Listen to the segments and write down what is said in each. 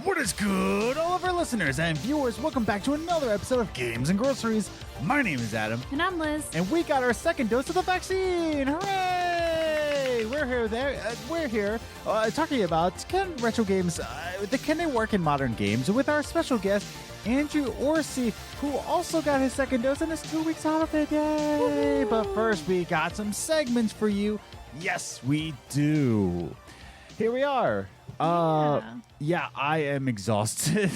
What is good, all of our listeners and viewers? Welcome back to another episode of Games and Groceries. My name is Adam. And I'm Liz. And we got our second dose of the vaccine. Hooray! We're here talking about can retro games, can they work in modern games with our special guest, Andrew Orsie, who also got his second dose and is 2 weeks out of it. Yay! But first, we got some segments for you. Yes, we do. Here we are. Yeah, I am exhausted.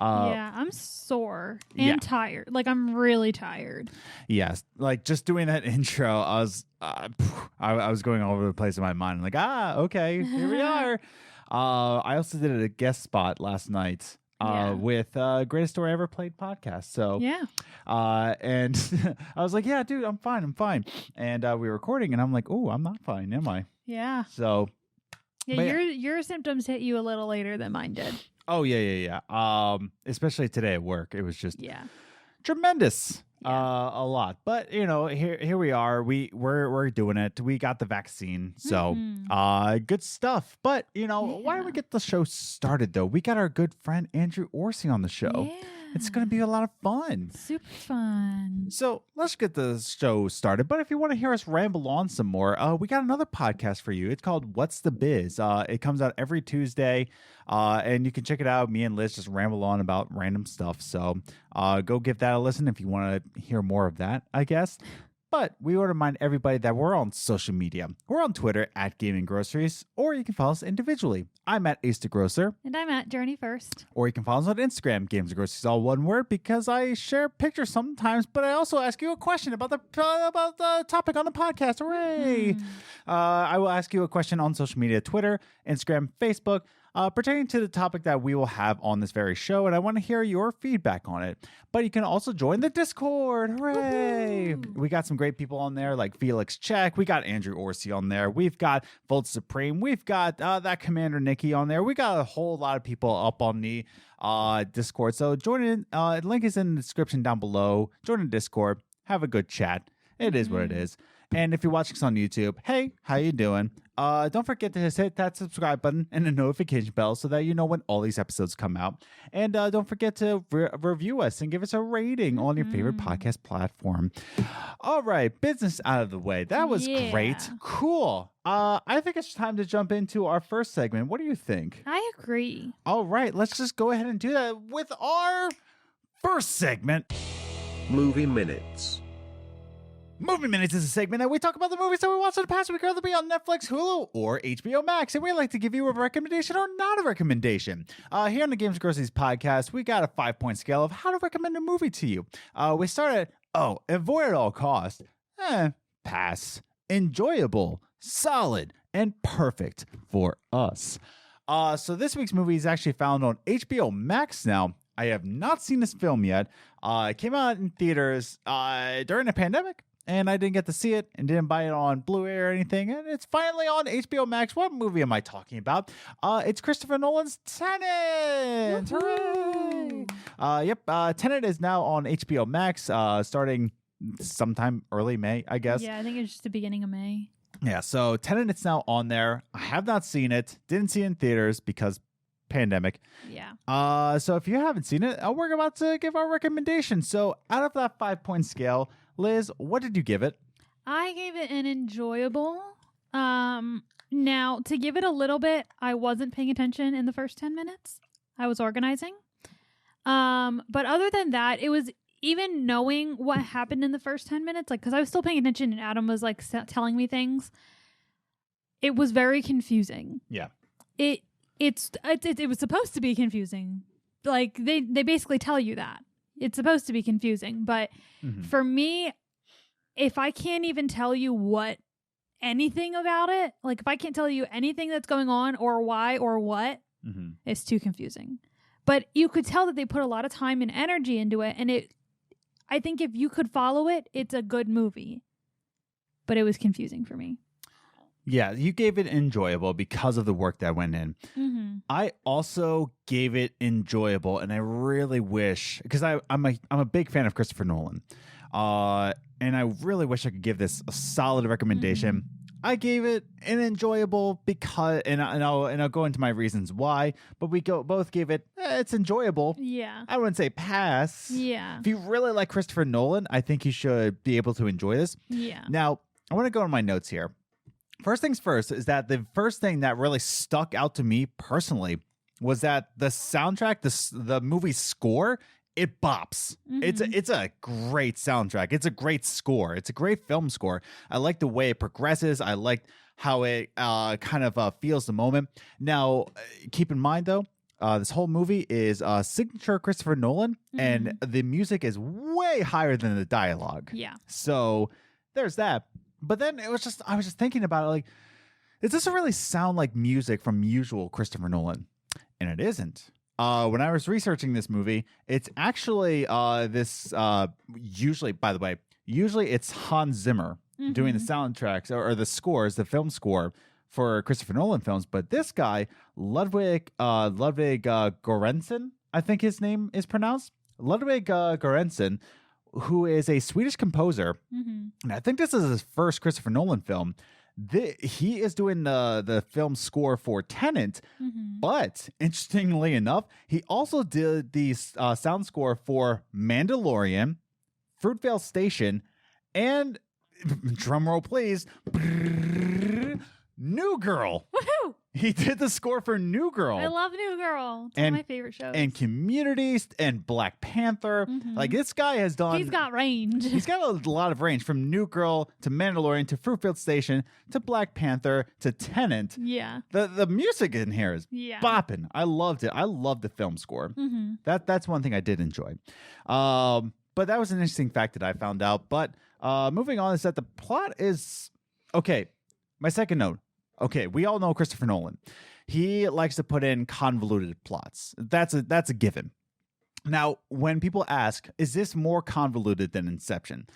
Yeah, I'm sore and tired. Like, I'm really tired. Yes, like just doing that intro, I was going all over the place in my mind. Like, okay, here we are. I also did a guest spot last night with Greatest Story Ever Played podcast. So yeah, and I was like, yeah, dude, I'm fine. And we were recording, and I'm like, oh, I'm not fine, am I? Yeah. So. Yeah, your symptoms hit you a little later than mine did. Oh, yeah. Especially today at work. It was just tremendous. A lot. But, you know, here we are. We're doing it. We got the vaccine. So good stuff. But, you know, why don't we get the show started, though? We got our good friend Andrew Orsie on the show. Yeah. It's going to be a lot of fun. Super fun. So let's get the show started. But if you want to hear us ramble on some more, we got another podcast for you. It's called What's the Biz? It comes out every Tuesday, and you can check it out. Me and Liz just ramble on about random stuff. So go give that a listen if you want to hear more of that, I guess. But we want to remind everybody that we're on social media. We're on Twitter at Gaming Groceries, or you can follow us individually. I'm at Ace the Grocer. And I'm at Journey First. Or you can follow us on Instagram, Games and Groceries, all one word, because I share pictures sometimes, but I also ask you a question about the topic on the podcast. Hooray! I will ask you a question on social media, Twitter, Instagram, Facebook, pertaining to the topic that we will have on this very show, and I want to hear your feedback on it. But you can also join the Discord. Hooray! Woo-hoo. We got some great people on there, like Felix Check. We got Andrew Orsie on there. We've got Volt Supreme. We've got that Commander Nikki on there. We got a whole lot of people up on the Discord. So join in. Link is in the description down below. Join the Discord. Have a good chat. It is what it is. And if you're watching us on YouTube, hey, how you doing? Don't forget to hit that subscribe button and the notification bell so that you know when all these episodes come out. And don't forget to review us and give us a rating on your favorite podcast platform. All right, business out of the way. That was great. Cool. I think it's time to jump into our first segment. What do you think? I agree. All right, let's just go ahead and do that with our first segment. Movie Minutes. Movie Minutes is a segment that we talk about the movies that we watched in the past week, whether it be on Netflix, Hulu, or HBO Max, and we like to give you a recommendation or not a recommendation. Here on the Games and Groceries podcast, we got a 5-point scale of how to recommend a movie to you. We start at, avoid at all costs, pass, enjoyable, solid, and perfect for us. So this week's movie is actually found on HBO Max now. I have not seen this film yet. It came out in theaters during the pandemic. And I didn't get to see it and didn't buy it on Blu-ray or anything. And it's finally on HBO Max. What movie am I talking about? It's Christopher Nolan's Tenet. Hooray! Tenet is now on HBO Max starting sometime early May, I guess. Yeah, I think it's just the beginning of May. Yeah, so Tenet is now on there. I have not seen it. Didn't see it in theaters because pandemic. Yeah. So if you haven't seen it, we're about to give our recommendation. So out of that 5-point scale, Liz, what did you give it? I gave it an enjoyable. Now, to give it a little bit, I wasn't paying attention in the first 10 minutes. I was organizing. But other than that, it was even knowing what happened in the first 10 minutes, like, because I was still paying attention and Adam was like telling me things. It was very confusing. Yeah. It was supposed to be confusing. Like, they basically tell you that. It's supposed to be confusing, but for me, if I can't even tell you anything about it, like if I can't tell you anything that's going on or why or what, it's too confusing. But you could tell that they put a lot of time and energy into it, and I think if you could follow it, it's a good movie. But it was confusing for me. Yeah, you gave it enjoyable because of the work that went in. I also gave it enjoyable, and I really wish, because I'm a big fan of Christopher Nolan, and I really wish I could give this a solid recommendation. I gave it an enjoyable because, and I'll go into my reasons why. But we both gave it. It's enjoyable. Yeah. I wouldn't say pass. Yeah. If you really like Christopher Nolan, I think you should be able to enjoy this. Yeah. Now, I want to go to my notes here. First things first is that the first thing that really stuck out to me personally was that the soundtrack, the movie score, it bops. Mm-hmm. It's a great soundtrack. It's a great score. It's a great film score. I like the way it progresses. I like how it kind of feels the moment. Now, keep in mind though, this whole movie is signature Christopher Nolan, and the music is way higher than the dialogue. Yeah. So there's that. But then I was just thinking about it, like, it doesn't really sound like music from usual Christopher Nolan, and it isn't. When I was researching this movie, it's actually usually it's Hans Zimmer doing the soundtracks or the scores, the film score for Christopher Nolan films. But this guy, Ludwig Göransson, I think his name is pronounced, Ludwig Göransson, who is a Swedish composer, and I think this is his first Christopher Nolan film. He is doing the film score for Tenet, but interestingly enough, he also did the sound score for Mandalorian, Fruitvale Station, and drumroll please, New Girl. Woohoo! He did the score for New Girl. I love New Girl. It's one of my favorite shows. And Communities and Black Panther. Like, this guy has done... He's got range. He's got a lot of range, from New Girl to Mandalorian to Fruitvale Station to Black Panther to Tenet. Yeah. The music in here is bopping. I loved it. I loved the film score. That's one thing I did enjoy. But that was an interesting fact that I found out. But moving on is that the plot is... Okay, my second note. Okay, we all know Christopher Nolan. He likes to put in convoluted plots. That's a given. Now, when people ask, is this more convoluted than Inception?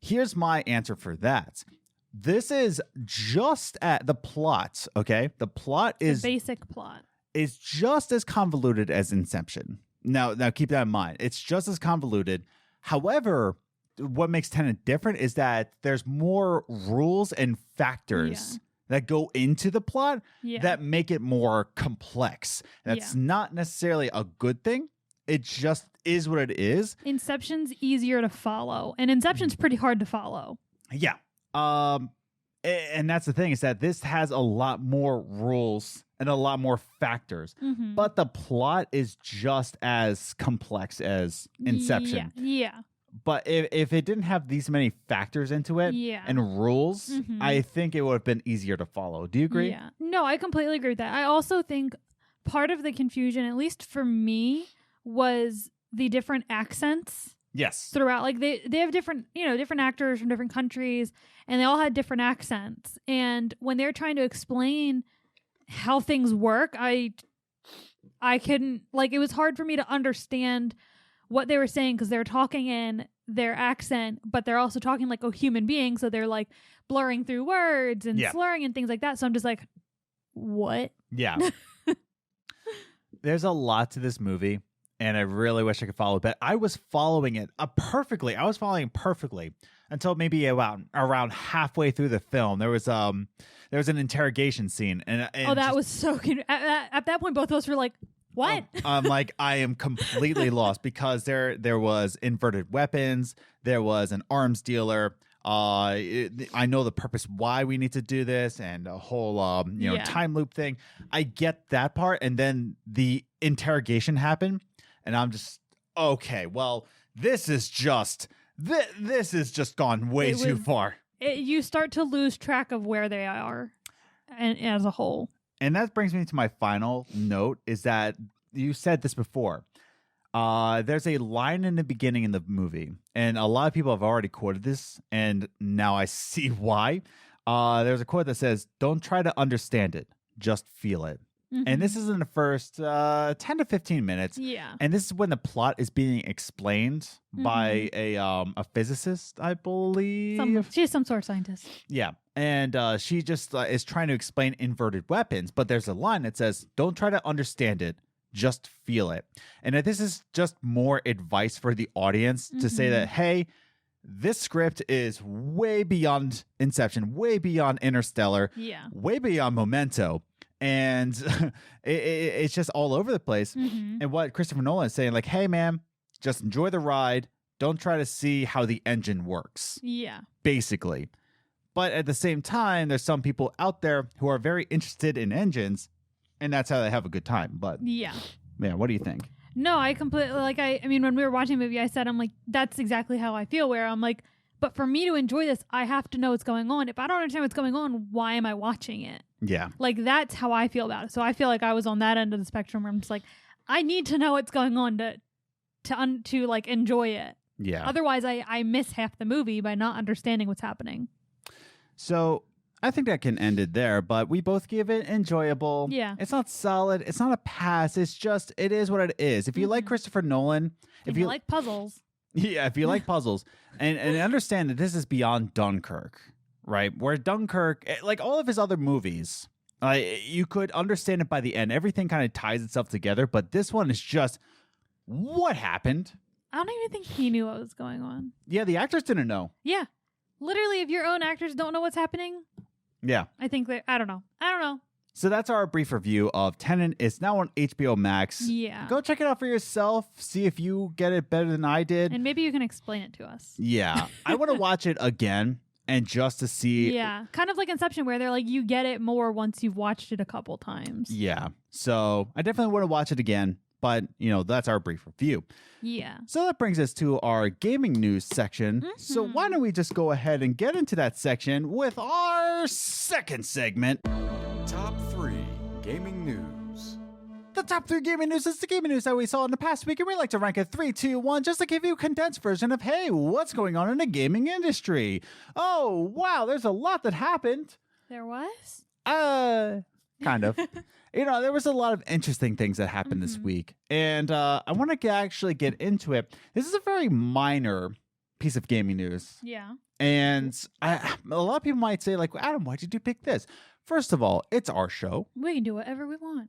Here's my answer for that. This is just at the plot, okay? The plot is... The basic plot. Is just as convoluted as Inception. Now keep that in mind. It's just as convoluted. However, what makes Tenet different is that there's more rules and factors that go into the plot that make it more complex. That's not necessarily a good thing. It just is what it is. Inception's easier to follow, and Inception's pretty hard to follow. Yeah. And that's the thing, is that this has a lot more rules and a lot more factors, but the plot is just as complex as Inception. Yeah. But if it didn't have these many factors into it and rules, I think it would have been easier to follow. Do you agree? Yeah. No, I completely agree with that. I also think part of the confusion, at least for me, was the different accents. Yes. Throughout. Like they have different actors from different countries, and they all had different accents. And when they're trying to explain how things work, I couldn't, like, it was hard for me to understand what they were saying, because they're talking in their accent, but they're also talking like a human being, so they're like blurring through words and slurring and things like that. So I'm just like, what? Yeah. There's a lot to this movie, and I really wish I could follow it, but I was following it perfectly. I was following perfectly until maybe around halfway through the film. There was an interrogation scene, and that was so good. At that point, both of us were like, what? I'm like, I am completely lost, because there was inverted weapons. There was an arms dealer. I know the purpose why we need to do this, and a whole time loop thing. I get that part, and then the interrogation happened, and I'm just, okay, well, this is just gone way too far. You start to lose track of where they are, and as a whole. And that brings me to my final note, is that you said this before. There's a line in the beginning in the movie, and a lot of people have already quoted this, and now I see why. There's a quote that says, "Don't try to understand it, just feel it." And this is in the first 10 to 15 minutes. Yeah. And this is when the plot is being explained by a physicist, I believe. She's some sort of scientist. Yeah. And she just is trying to explain inverted weapons. But there's a line that says, "Don't try to understand it, just feel it." And this is just more advice for the audience to say that, hey, this script is way beyond Inception, way beyond Interstellar, way beyond Memento. And it's just all over the place. And what Christopher Nolan is saying, like, hey, man, just enjoy the ride. Don't try to see how the engine works. Yeah. Basically. But at the same time, there's some people out there who are very interested in engines, and that's how they have a good time. But yeah, what do you think? No, I completely, like, I mean, when we were watching the movie, I said, I'm like, that's exactly how I feel, where I'm like, but for me to enjoy this, I have to know what's going on. If I don't understand what's going on, why am I watching it? Yeah. Like, that's how I feel about it. So I feel like I was on that end of the spectrum where I'm just like, I need to know what's going on to like enjoy it. Yeah. Otherwise, I miss half the movie by not understanding what's happening. So I think that can end it there, but we both give it enjoyable. Yeah. It's not solid. It's not a pass. It's just, it is what it is. If you like Christopher Nolan, if you like puzzles. Yeah, if you like puzzles and understand that this is beyond Dunkirk, right? Where Dunkirk, like all of his other movies, you could understand it by the end. Everything kind of ties itself together, but this one is just, what happened? I don't even think he knew what was going on. Yeah, the actors didn't know. Yeah. Literally, if your own actors don't know what's happening, yeah, I think I don't know. So that's our brief review of Tenet. It's now on HBO Max. Yeah. Go check it out for yourself. See if you get it better than I did. And maybe you can explain it to us. Yeah. I want to watch it again and just to see. Yeah. Kind of like Inception, where they're like, you get it more once you've watched it a couple times. Yeah. So I definitely want to watch it again. But, that's our brief review. Yeah. So that brings us to our gaming news section. So why don't we just go ahead and get into that section with our second segment. Top 3 Gaming News. The top 3 gaming news is the gaming news that we saw in the past week, and we like to rank it 3, 2, 1 just to give you a condensed version of, hey, what's going on in the gaming industry? Oh, wow, there's a lot that happened. There was? Kind of. There was a lot of interesting things that happened this week, and I want to actually get into it. This is a very minor piece of gaming news. Yeah. And a lot of people might say, like, Adam, why did you pick this? First of all, it's our show. We can do whatever we want.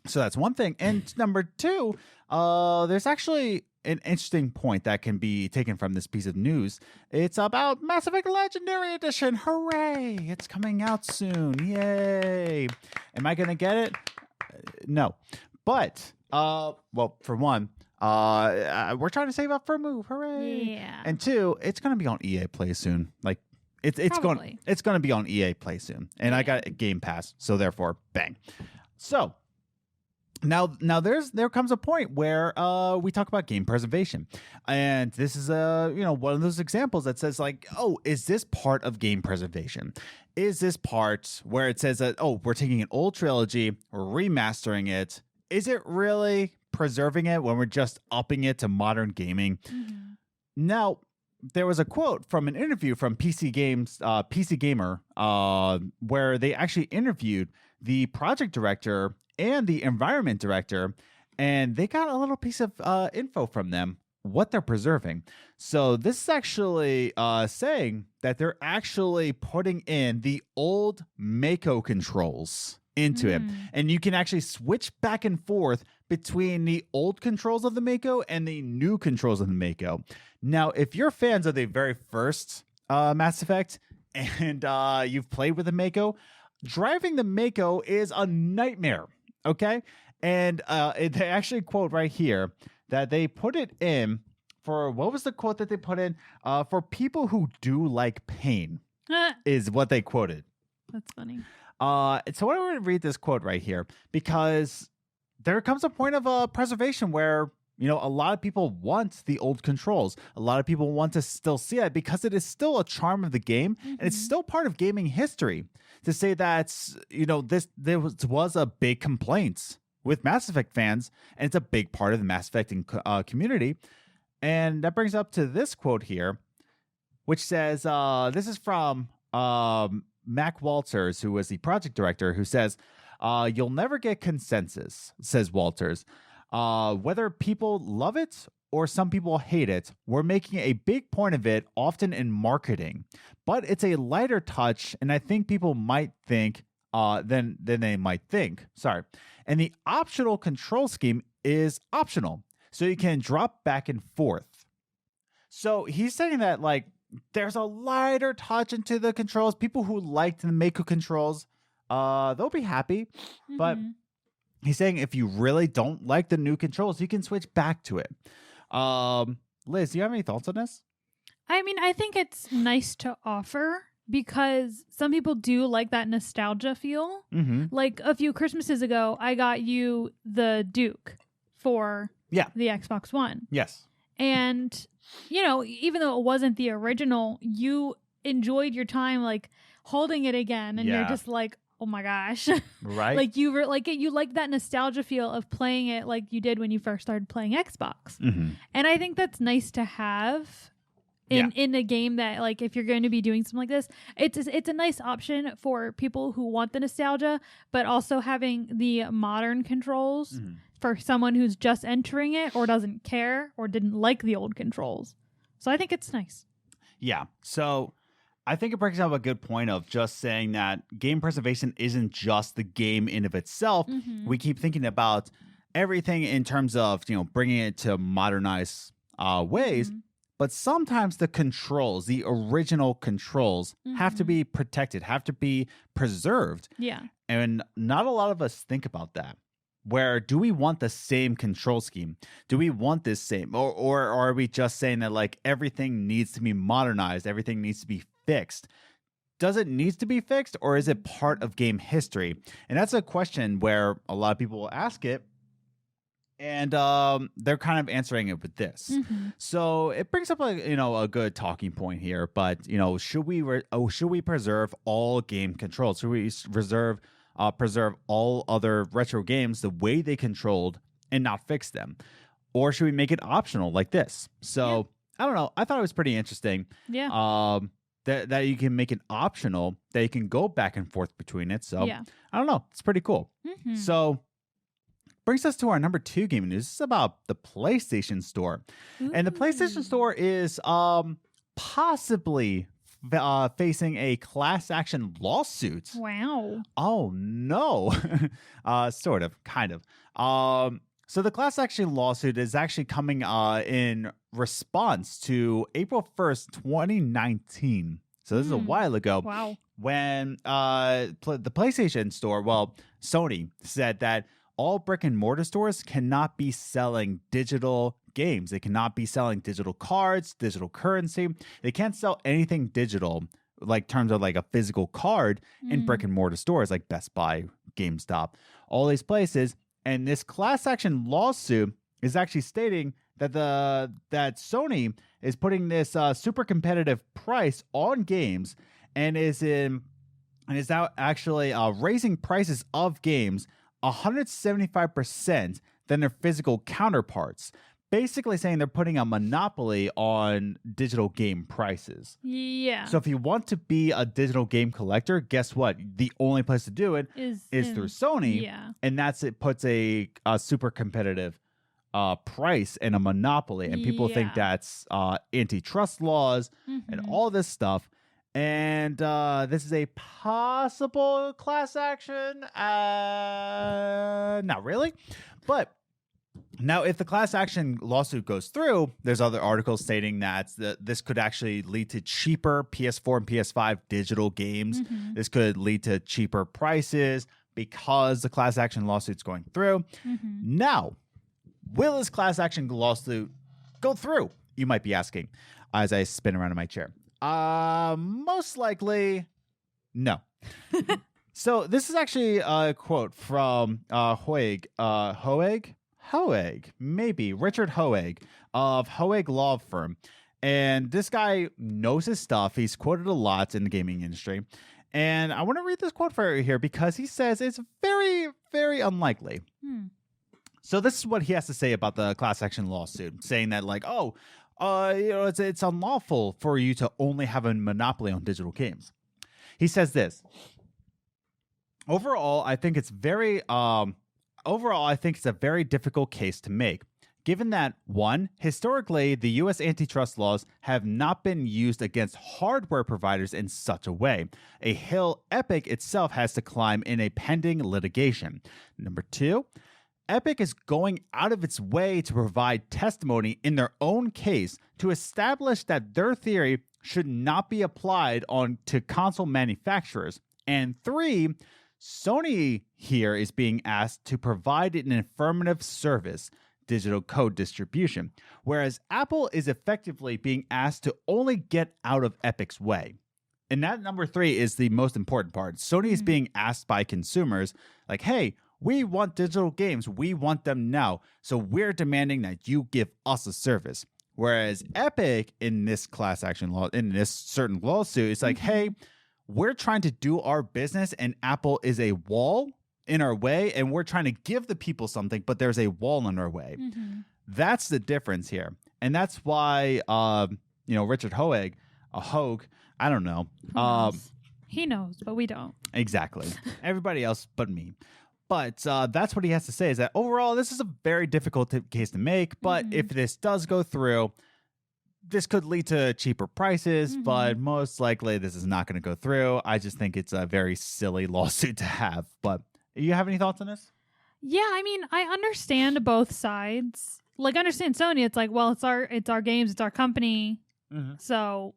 So that's one thing. And number 2, there's actually an interesting point that can be taken from this piece of news. It's about Mass Effect Legendary Edition. Hooray! It's coming out soon. Yay! Am I going to get it? No. But, well, for one, we're trying to save up for a move. Hooray! Yeah. And 2, it's going to be on EA Play soon. Like, it's going to be on EA Play soon. And I got a Game Pass, so therefore, bang. So, Now there comes a point where we talk about game preservation, and this is one of those examples that says, like, oh, is this part of game preservation? Is this part where it says that, oh, we're taking an old trilogy, we're remastering it? Is it really preserving it when we're just upping it to modern gaming? Now, there was a quote from an interview from PC Gamer, where they actually interviewed the project director and the environment director, and they got a little piece of info from them, what they're preserving. So this is actually saying that they're actually putting in the old Mako controls into it. And you can actually switch back and forth between the old controls of the Mako and the new controls of the Mako. Now, if you're fans of the very first Mass Effect and you've played with the Mako, driving the Mako is a nightmare. Okay. And they actually quote right here that they put it in for, what was the quote that they put in? For people who do like pain is what they quoted. That's funny. So I want to read this quote right here, because there comes a point of preservation where, a lot of people want the old controls. A lot of people want to still see it because it is still a charm of the game, and it's still part of gaming history. To say that, there was a big complaint with Mass Effect fans, and it's a big part of the Mass Effect community. And that brings up to this quote here, which says, this is from Mac Walters, who was the project director, who says, you'll never get consensus, says Walters. Whether people love it or some people hate it, we're making a big point of it, often in marketing. But it's a lighter touch, and I think people might think than they might think. Sorry. And the optional control scheme is optional, so you can drop back and forth. So he's saying that, like, there's a lighter touch into the controls. People who liked the Mako controls, they'll be happy. But he's saying if you really don't like the new controls, you can switch back to it. Liz, do you have any thoughts on this? I mean, I think it's nice to offer because some people do like that nostalgia feel. Like a few Christmases ago, I got you the Duke for the Xbox One. Yes. And, you know, even though it wasn't the original, you enjoyed your time like holding it again. And you're just like, oh my gosh. Right. Like you were like, you like that nostalgia feel of playing it like you did when you first started playing Xbox. And I think that's nice to have in a game that, like, if you're going to be doing something like this, it's a nice option for people who want the nostalgia, but also having the modern controls for someone who's just entering it or doesn't care or didn't like the old controls. So I think it's nice. Yeah. So I think it brings up a good point of just saying that game preservation isn't just the game in of itself. We keep thinking about everything in terms of, you know, bringing it to modernized ways. But sometimes the controls, the original controls, have to be protected, have to be preserved. Yeah. And not a lot of us think about that. Where do we want the same control scheme? Do we want this same? Or are we just saying that, like, everything needs to be modernized, everything needs to be fixed? Does it need to be fixed, or is it part of game history? And that's a question where a lot of people will ask it. And they're kind of answering it with this. So it brings up a good talking point here. But, you know, should we preserve all game controls? Should we preserve all other retro games the way they controlled and not fix them? Or should we make it optional like this? So I don't know. I thought it was pretty interesting. Yeah. That you can make it optional, that you can go back and forth between it. So I don't know. It's pretty cool. So brings us to our number 2 gaming news. This is about the PlayStation Store. And the PlayStation Store is possibly facing a class action lawsuit. Wow. Oh, no. Sort of, kind of. So the class action lawsuit is actually coming in response to April 1st, 2019. So this is a while ago. Wow. When the PlayStation Store, Sony said that all brick and mortar stores cannot be selling digital games. They cannot be selling digital cards, digital currency. They can't sell anything digital, like terms of like a physical card in brick and mortar stores like Best Buy, GameStop, all these places. And this class action lawsuit is actually stating that that Sony is putting this super competitive price on games and is now actually raising prices of games 175% than their physical counterparts, basically saying they're putting a monopoly on digital game prices. Yeah. So if you want to be a digital game collector, guess what? The only place to do it is through Sony. Yeah. And it puts a super competitive price and a monopoly. And people think that's antitrust laws and all this stuff. And this is a possible class action. Not really. But now, if the class action lawsuit goes through, there's other articles stating that this could actually lead to cheaper PS4 and PS5 digital games. This could lead to cheaper prices because the class action lawsuit's going through. Now, will this class action lawsuit go through? You might be asking as I spin around in my chair. Most likely, no. So this is actually a quote from Richard Hoeg of Hoeg Law Firm. And this guy knows his stuff. He's quoted a lot in the gaming industry. And I want to read this quote for you here because he says it's very, very unlikely. So this is what he has to say about the class action lawsuit, saying that it's unlawful for you to only have a monopoly on digital games. He says this. Overall, I think it's a very difficult case to make, given that, 1, historically, the U.S. antitrust laws have not been used against hardware providers in such a way, a hill Epic itself has to climb in a pending litigation. Number 2, Epic is going out of its way to provide testimony in their own case to establish that their theory should not be applied on to console manufacturers. And 3, Sony here is being asked to provide an affirmative service, digital code distribution, whereas Apple is effectively being asked to only get out of Epic's way. And that number 3 is the most important part. Sony is being asked by consumers, like, hey, we want digital games. We want them now. So we're demanding that you give us a service. Whereas Epic, in this class action law, in this certain lawsuit, it's like, hey, we're trying to do our business and Apple is a wall in our way, and we're trying to give the people something, but there's a wall in our way. That's the difference here. And that's why, Richard Hoeg, Hogue, I don't know. He knows, but we don't. Exactly. Everybody else but me. But that's what he has to say, is that overall, this is a very difficult case to make. But if this does go through, this could lead to cheaper prices. But most likely, this is not going to go through. I just think it's a very silly lawsuit to have. But you have any thoughts on this? Yeah, I mean, I understand both sides. Like, I understand Sony. It's like, well, it's our games, it's our company. So,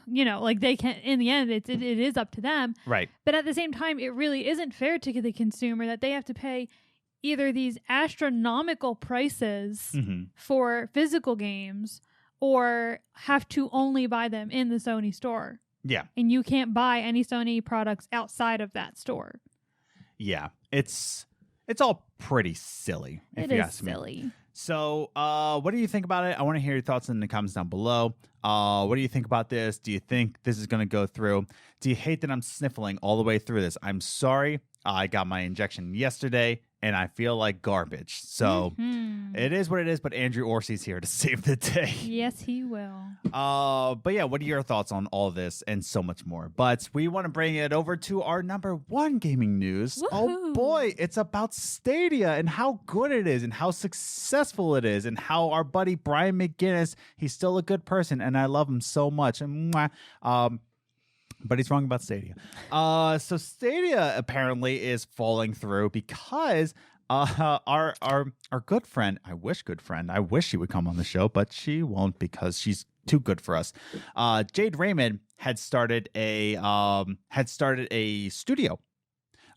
like they can, in the end, it is up to them. Right. But at the same time, it really isn't fair to the consumer that they have to pay either these astronomical prices for physical games or have to only buy them in the Sony store. Yeah. And you can't buy any Sony products outside of that store. Yeah. It's all pretty silly, if you ask me. It is silly. So, what do you think about it? I want to hear your thoughts in the comments down below. What do you think about this? Do you think this is going to go through? Do you hate that I'm sniffling all the way through this? I'm sorry. I got my injection yesterday, and I feel like garbage. So, it is what it is, but Andrew Orsie's here to save the day. Yes, he will. But yeah, what are your thoughts on all this and so much more? But we want to bring it over to our number 1 gaming news. Woo-hoo. Oh boy, it's about Stadia and how good it is and how successful it is and how our buddy Brian McGinnis, he's still a good person and I love him so much. But he's wrong about Stadia. So Stadia apparently is falling through because our good friend, I wish she would come on the show, but she won't because she's too good for us. Jade Raymond had started a studio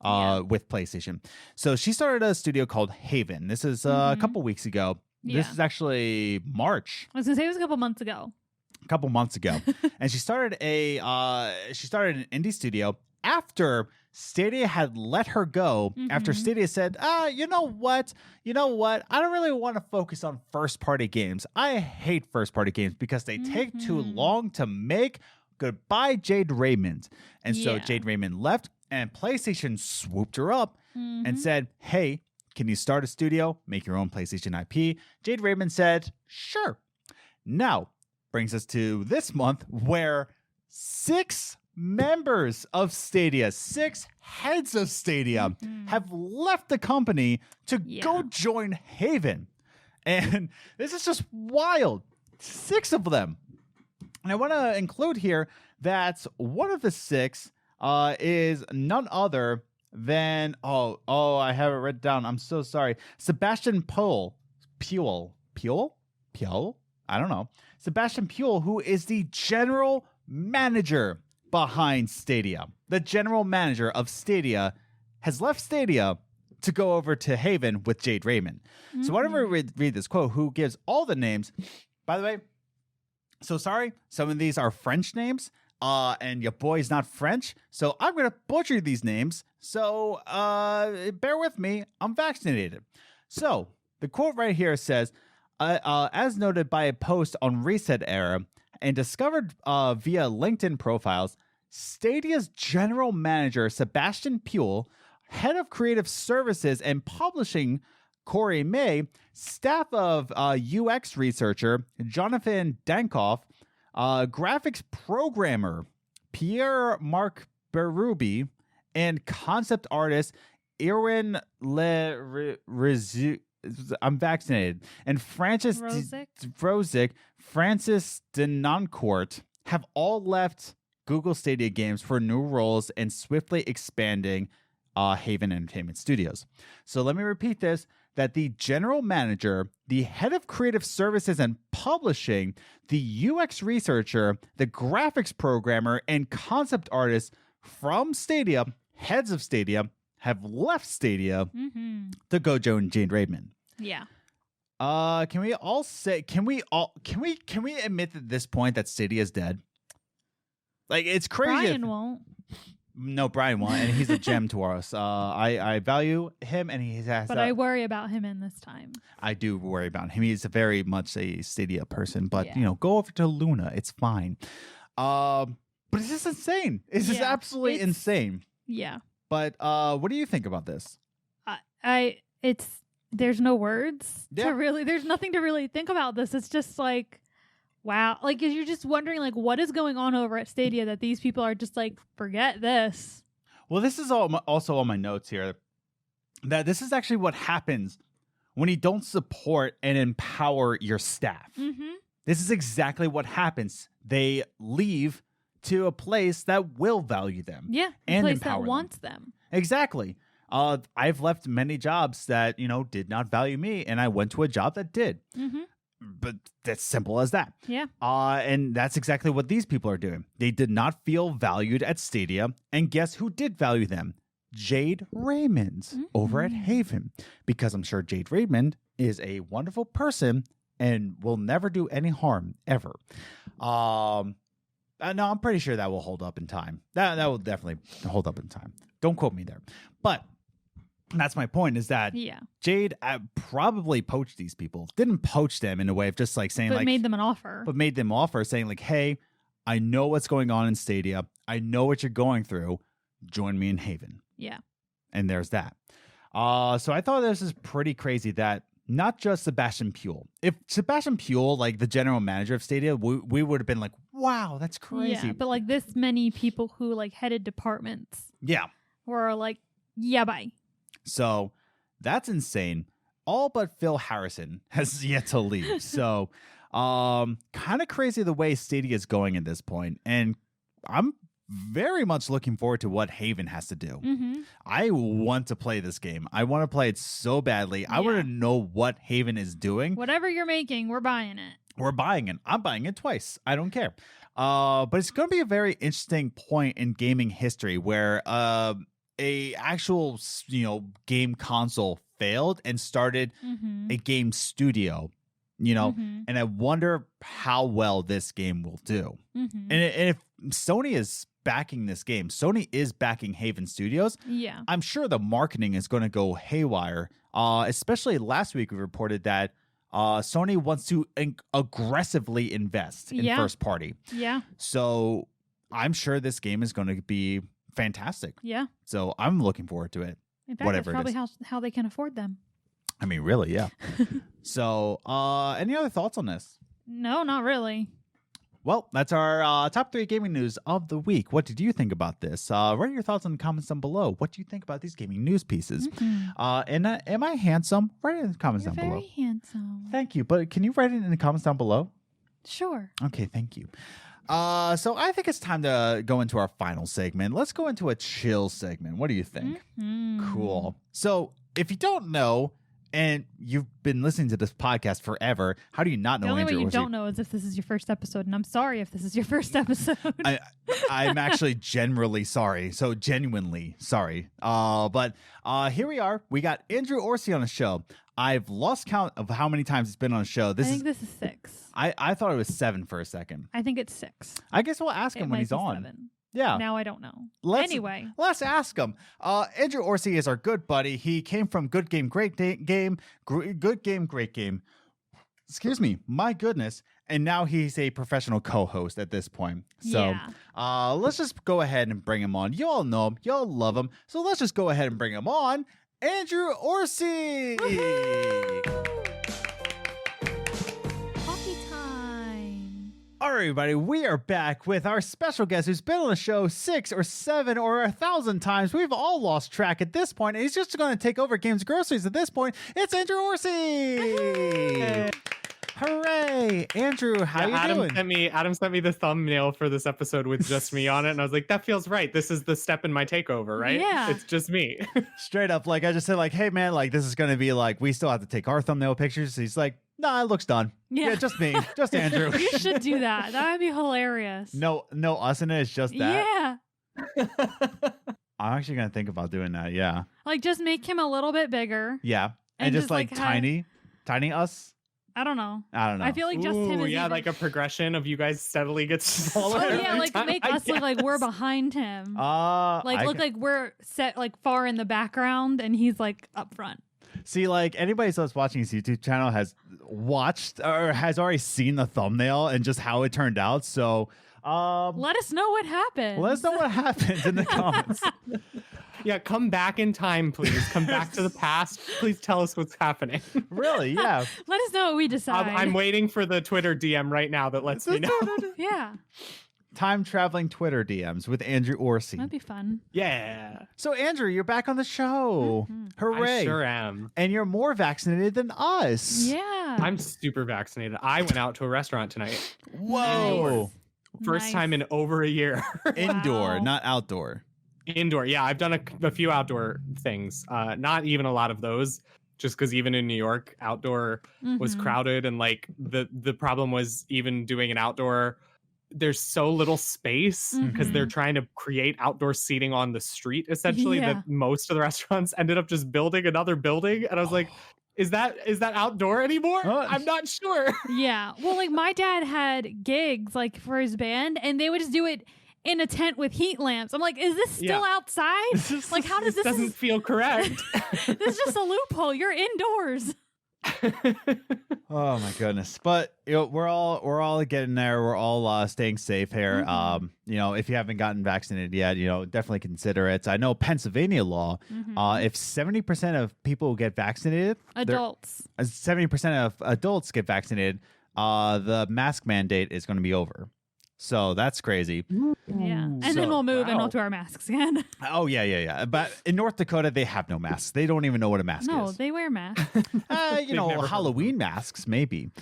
with PlayStation. So she started a studio called Haven. This is a couple weeks ago. Yeah. This is actually March. I was gonna say it was a couple months ago. And she started an indie studio after Stadia had let her go. After Stadia said, you know what, I don't really want to focus on first party games. I hate first party games because they take too long to make. Goodbye, Jade Raymond. And so Jade Raymond left and PlayStation swooped her up and said, hey, can you start a studio, make your own PlayStation IP? Jade Raymond said, sure. Now, brings us to this month where 6 members of Stadia, 6 heads of Stadia have left the company to go join Haven. And this is just wild. 6 of them. And I want to include here that one of the 6 is none other than, I have it written down. I'm so sorry. Sebastian Puel. I don't know. Sebastian Puel, who is the general manager behind Stadia. The general manager of Stadia has left Stadia to go over to Haven with Jade Raymond. So whenever we read this quote, who gives all the names, by the way, so sorry, some of these are French names, and your boy's not French, so I'm going to butcher these names, so bear with me, I'm vaccinated. So the quote right here says, as noted by a post on Reset Era and discovered via LinkedIn profiles, Stadia's general manager, Sebastian Puel, head of creative services and publishing, Corey May, staff of UX researcher, Jonathan Dankoff, graphics programmer, Pierre-Marc Berube, and concept artist, Irwin I'm vaccinated. And Francis Rosick, Francis Denoncourt have all left Google Stadia Games for new roles and swiftly expanding Haven Entertainment Studios. So let me repeat this, that the general manager, the head of creative services and publishing, the UX researcher, the graphics programmer, and concept artist from Stadia, heads of Stadia, have left Stadia to go join Jade Raymond. Yeah. Can we admit at this point that Stadia is dead? Like, it's crazy. Brian won't. No, Brian won't, and he's a gem to us. I value him, and he has. But I worry about him in this time. I do worry about him. He's very much a Stadia person, but go over to Luna. It's fine. But it's just insane. It's just absolutely insane. Yeah. But what do you think about this? There's no words to really. There's nothing to really think about this. It's just like, wow. Like, you're just wondering, like, what is going on over at Stadia that these people are just like, forget this. Well, this is also on my notes here, that this is actually what happens when you don't support and empower your staff. Mm-hmm. This is exactly what happens. They leave to a place that will value them. Yeah, and place empower that wants them. Exactly. I've left many jobs that, did not value me, and I went to a job that did. Mm-hmm. But that's simple as that. Yeah. And that's exactly what these people are doing. They did not feel valued at Stadia. And guess who did value them? Jade Raymond over at Haven. Because I'm sure Jade Raymond is a wonderful person and will never do any harm, ever. No, I'm pretty sure that will hold up in time. That will definitely hold up in time. Don't quote me there. But that's my point, is that Jade probably poached these people. Didn't poach them in a way of just like saying, but made them an offer. But made them offer, saying like, hey, I know what's going on in Stadia. I know what you're going through. Join me in Haven. Yeah. And there's that. So I thought this is pretty crazy that not just Sebastian Puel. If Sebastian Puel, like the general manager of Stadia, we would have been like, wow, that's crazy. Yeah, but like this many people who like headed departments. Yeah. Were like, yeah, bye. So that's insane. All but Phil Harrison has yet to leave. So kind of crazy the way Stadia is going at this point. And I'm very much looking forward to what Haven has to do. Mm-hmm. I want to play this game. I want to play it so badly. I want to know what Haven is doing. Whatever you're making, we're buying it. We're buying it. I'm buying it twice. I don't care. But it's going to be a very interesting point in gaming history where a actual, game console failed and started a game studio, and I wonder how well this game will do. And if Sony is backing this game, Sony is backing Haven Studios. Yeah. I'm sure the marketing is going to go haywire. Especially last week, we reported that Sony wants to aggressively invest in first party. Yeah. So I'm sure this game is going to be fantastic. Yeah. So I'm looking forward to it. In fact, that's probably how they can afford them. I mean, really, yeah. So any other thoughts on this? No, not really. Well, that's our top 3 gaming news of the week. What did you think about this? Write your thoughts in the comments down below. What do you think about these gaming news pieces? And am I handsome? Write it in the comments down below. Very handsome. Thank you. But can you write it in the comments down below? Sure. Okay, thank you. So I think it's time to go into our final segment. Let's go into a chill segment. What do you think? Cool. So if you don't know, and you've been listening to this podcast forever, how do you not know Andrew Andrew Orsie? The only way you Orsie? don't know is if this is your first episode, and I'm sorry if this is your first episode. I'm actually genuinely sorry. So genuinely sorry. But here we are. We got Andrew Orsie on the show. I've lost count of how many times it's been on the show. I think this is 6. I thought it was 7 for a second. I think it's 6. I guess we'll ask him when he's on. 7. Yeah. Now I don't know. Anyway. Let's ask him. Andrew Orsie is our good buddy. He came from Good Game, Great Game. Good Game, Great Game. Excuse me. My goodness. And now he's a professional co-host at this point. So let's just go ahead and bring him on. You all know him. You all love him. So let's just go ahead and bring him on. Andrew Orsie. All right, everybody, we are back with our special guest who's been on the show 6 or 7 or 1,000 times. We've all lost track at this point. And he's just going to take over Games Groceries at this point. It's Andrew Orsie. Hooray! Andrew, how you doing? Adam sent me the thumbnail for this episode with just me on it, and I was like, that feels right. This is the step in my takeover, right? Yeah. It's just me. Straight up, like I just said, like, hey man, like this is gonna be like we still have to take our thumbnail pictures. He's like, nah, it looks done. Yeah, just me, just Andrew. You should do that. That would be hilarious. No, us in it. It's just that. Yeah. I'm actually gonna think about doing that. Yeah. Like just make him a little bit bigger. Yeah, and just like tiny us. I don't know. I feel like just him is like a progression of you guys steadily get smaller. Oh yeah, like make us look like we're behind him. Like we're set like far in the background and he's like up front. See, like anybody that's watching his YouTube channel has watched or has already seen the thumbnail and just how it turned out. So let us know what happened. Let us know what happens in the comments. Yeah, come back in time, please. Come back to the past. Please tell us what's happening. Really? Yeah. Let us know what we decide. I'm waiting for the Twitter DM right now that lets me know. Yeah. Time traveling Twitter DMs with Andrew Orsie. That'd be fun. Yeah. So Andrew, you're back on the show. Mm-hmm. Hooray. I sure am. And you're more vaccinated than us. Yeah. I'm super vaccinated. I went out to a restaurant tonight. Whoa. First time in over a year. Indoor, not outdoor. Indoor. Yeah, I've done a few outdoor things. Not even a lot of those. Just because even in New York, outdoor was crowded. And like the problem was even doing an outdoor, there's so little space because they're trying to create outdoor seating on the street, essentially, that most of the restaurants ended up just building another building. And I was like, is that outdoor anymore? I'm not sure. Yeah. Well, like my dad had gigs like for his band and they would just do it in a tent with heat lamps. I'm like, is this still outside? Like, how does this doesn't feel correct? This is just a loophole. You're indoors. Oh my goodness. But we're all getting there. We're all staying safe here. If you haven't gotten vaccinated yet, definitely consider it. I know Pennsylvania law, if 70% of people get vaccinated, adults, 70% of adults get vaccinated, the mask mandate is going to be over. So that's crazy. Yeah. And then we'll move and we'll do our masks again. Oh, yeah. But in North Dakota, they have no masks. They don't even know what a mask is. No, they wear masks. Halloween masks, maybe.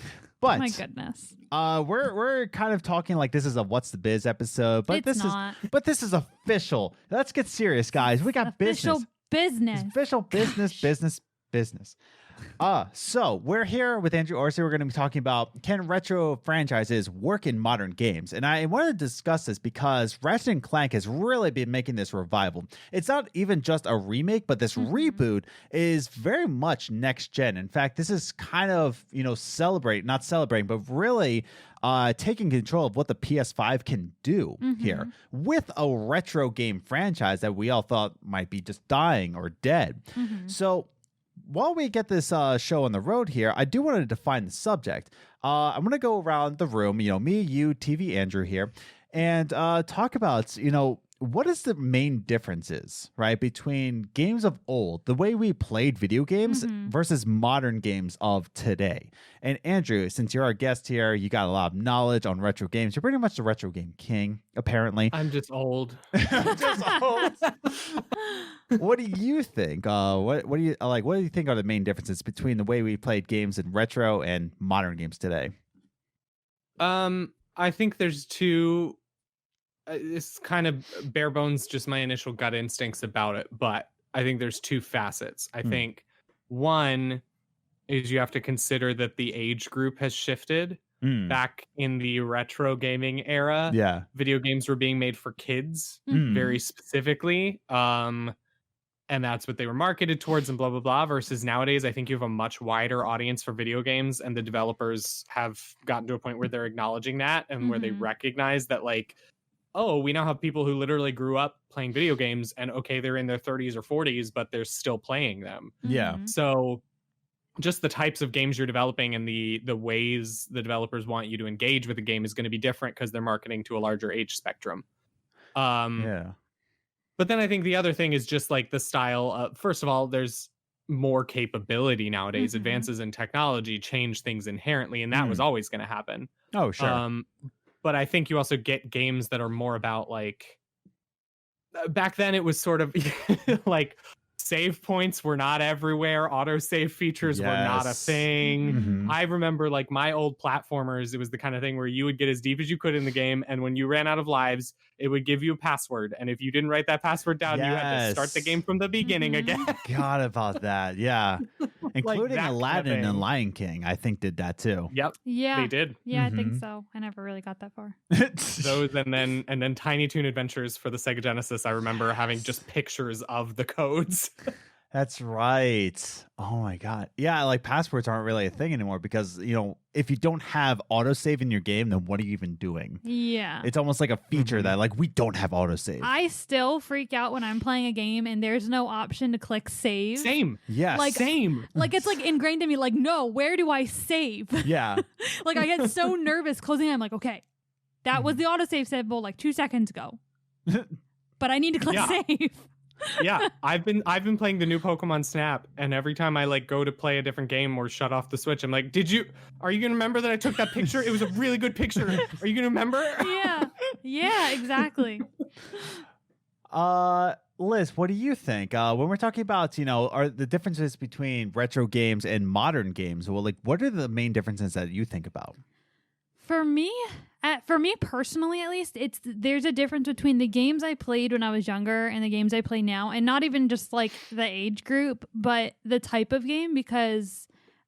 But my goodness. We're kind of talking like this is a What's the Biz episode, but this is official. Let's get serious, guys. We got official business. Official business. So we're here with Andrew Orsie. We're going to be talking about can retro franchises work in modern games? And I wanted to discuss this because Ratchet & Clank has really been making this revival. It's not even just a remake, but this reboot is very much next gen. In fact, this is kind of, not celebrating, but really taking control of what the PS5 can do here with a retro game franchise that we all thought might be just dying or dead. So while we get this show on the road here, I do want to define the subject. I'm going to go around the room, me, you, TV Andrew here, and talk about, what is the main differences, right, between games of old, the way we played video games versus modern games of today. And Andrew, since you're our guest here, you got a lot of knowledge on retro games. You're pretty much the retro game king, apparently. I'm just old. What do you think? What do you like? What do you think are the main differences between the way we played games in retro and modern games today? I think there's two. It's kind of bare bones, just my initial gut instincts about it. But I think there's two facets. I think one is you have to consider that the age group has shifted. Back in the retro gaming era, video games were being made for kids very specifically. And that's what they were marketed towards and blah, blah, blah. Versus nowadays, I think you have a much wider audience for video games, and the developers have gotten to a point where they're acknowledging that and where they recognize that, like, oh, we now have people who literally grew up playing video games and okay, they're in their 30s or 40s, but they're still playing them. Yeah. So just the types of games you're developing and the ways the developers want you to engage with the game is going to be different because they're marketing to a larger age spectrum. But then I think the other thing is just like the style of, first of all, there's more capability nowadays. Advances in technology change things inherently, and that was always going to happen. Oh, sure. But I think you also get games that are more about, like, back then it was sort of like save points were not everywhere. Autosave features were not a thing. Mhm. I remember like my old platformers, it was the kind of thing where you would get as deep as you could in the game, and when you ran out of lives, it would give you a password. And if you didn't write that password down, you had to start the Yes. game from the beginning again. God about that. Yeah. Including that kind of Aladdin and thing. Lion King, I think did that too. Yep, Yeah. they did. Yeah, I think Mhm. so. I never really got that far. Those and then Tiny Toon Adventures for the Sega Genesis. I remember having just pictures of the codes. That's right. Oh my God. Yeah, like passwords aren't really a thing anymore because, if you don't have autosave in your game, then what are you even doing? Yeah. It's almost like a feature that like we don't have autosave. I still freak out when I'm playing a game and there's no option to click save. Same. Yes. Like- Same. Like it's like ingrained in me, like, no, where do I save? yeah. Like I get so nervous closing it. I'm like, okay, that was the autosave symbol like 2 seconds ago. But I need to click Yeah. save. Yeah, I've been playing the new Pokemon Snap, and every time I like go to play a different game or shut off the Switch, I'm like, are you gonna remember that I took that picture? It was a really good picture. Are you gonna remember? Yeah. Yeah, exactly. Liz, what do you think? When we're talking about, are the differences between retro games and modern games? Well, like, what are the main differences that you think about? For me personally, at least, there's a difference between the games I played when I was younger and the games I play now, and not even just like the age group, but the type of game, because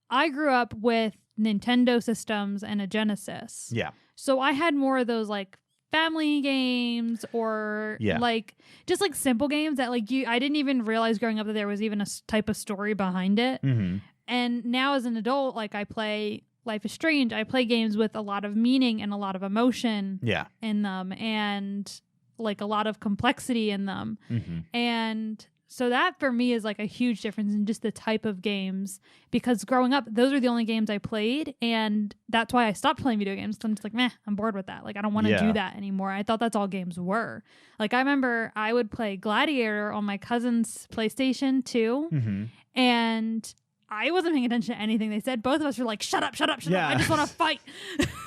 I grew up with Nintendo systems and a Genesis. Yeah. So I had more of those like family games or like just like simple games that like I didn't even realize growing up that there was even a type of story behind it. Mm-hmm. And now as an adult, like I play Life is Strange. I play games with a lot of meaning and a lot of emotion in them, and like a lot of complexity in them. Mm-hmm. And so that for me is like a huge difference in just the type of games, because growing up, those are the only games I played. And that's why I stopped playing video games. I'm just like, meh, I'm bored with that. Like, I don't want to do that anymore. I thought that's all games were. Like, I remember I would play Gladiator on my cousin's PlayStation 2. Mm-hmm. And I wasn't paying attention to anything they said. Both of us were like, shut up, shut up, shut up. I just want to fight.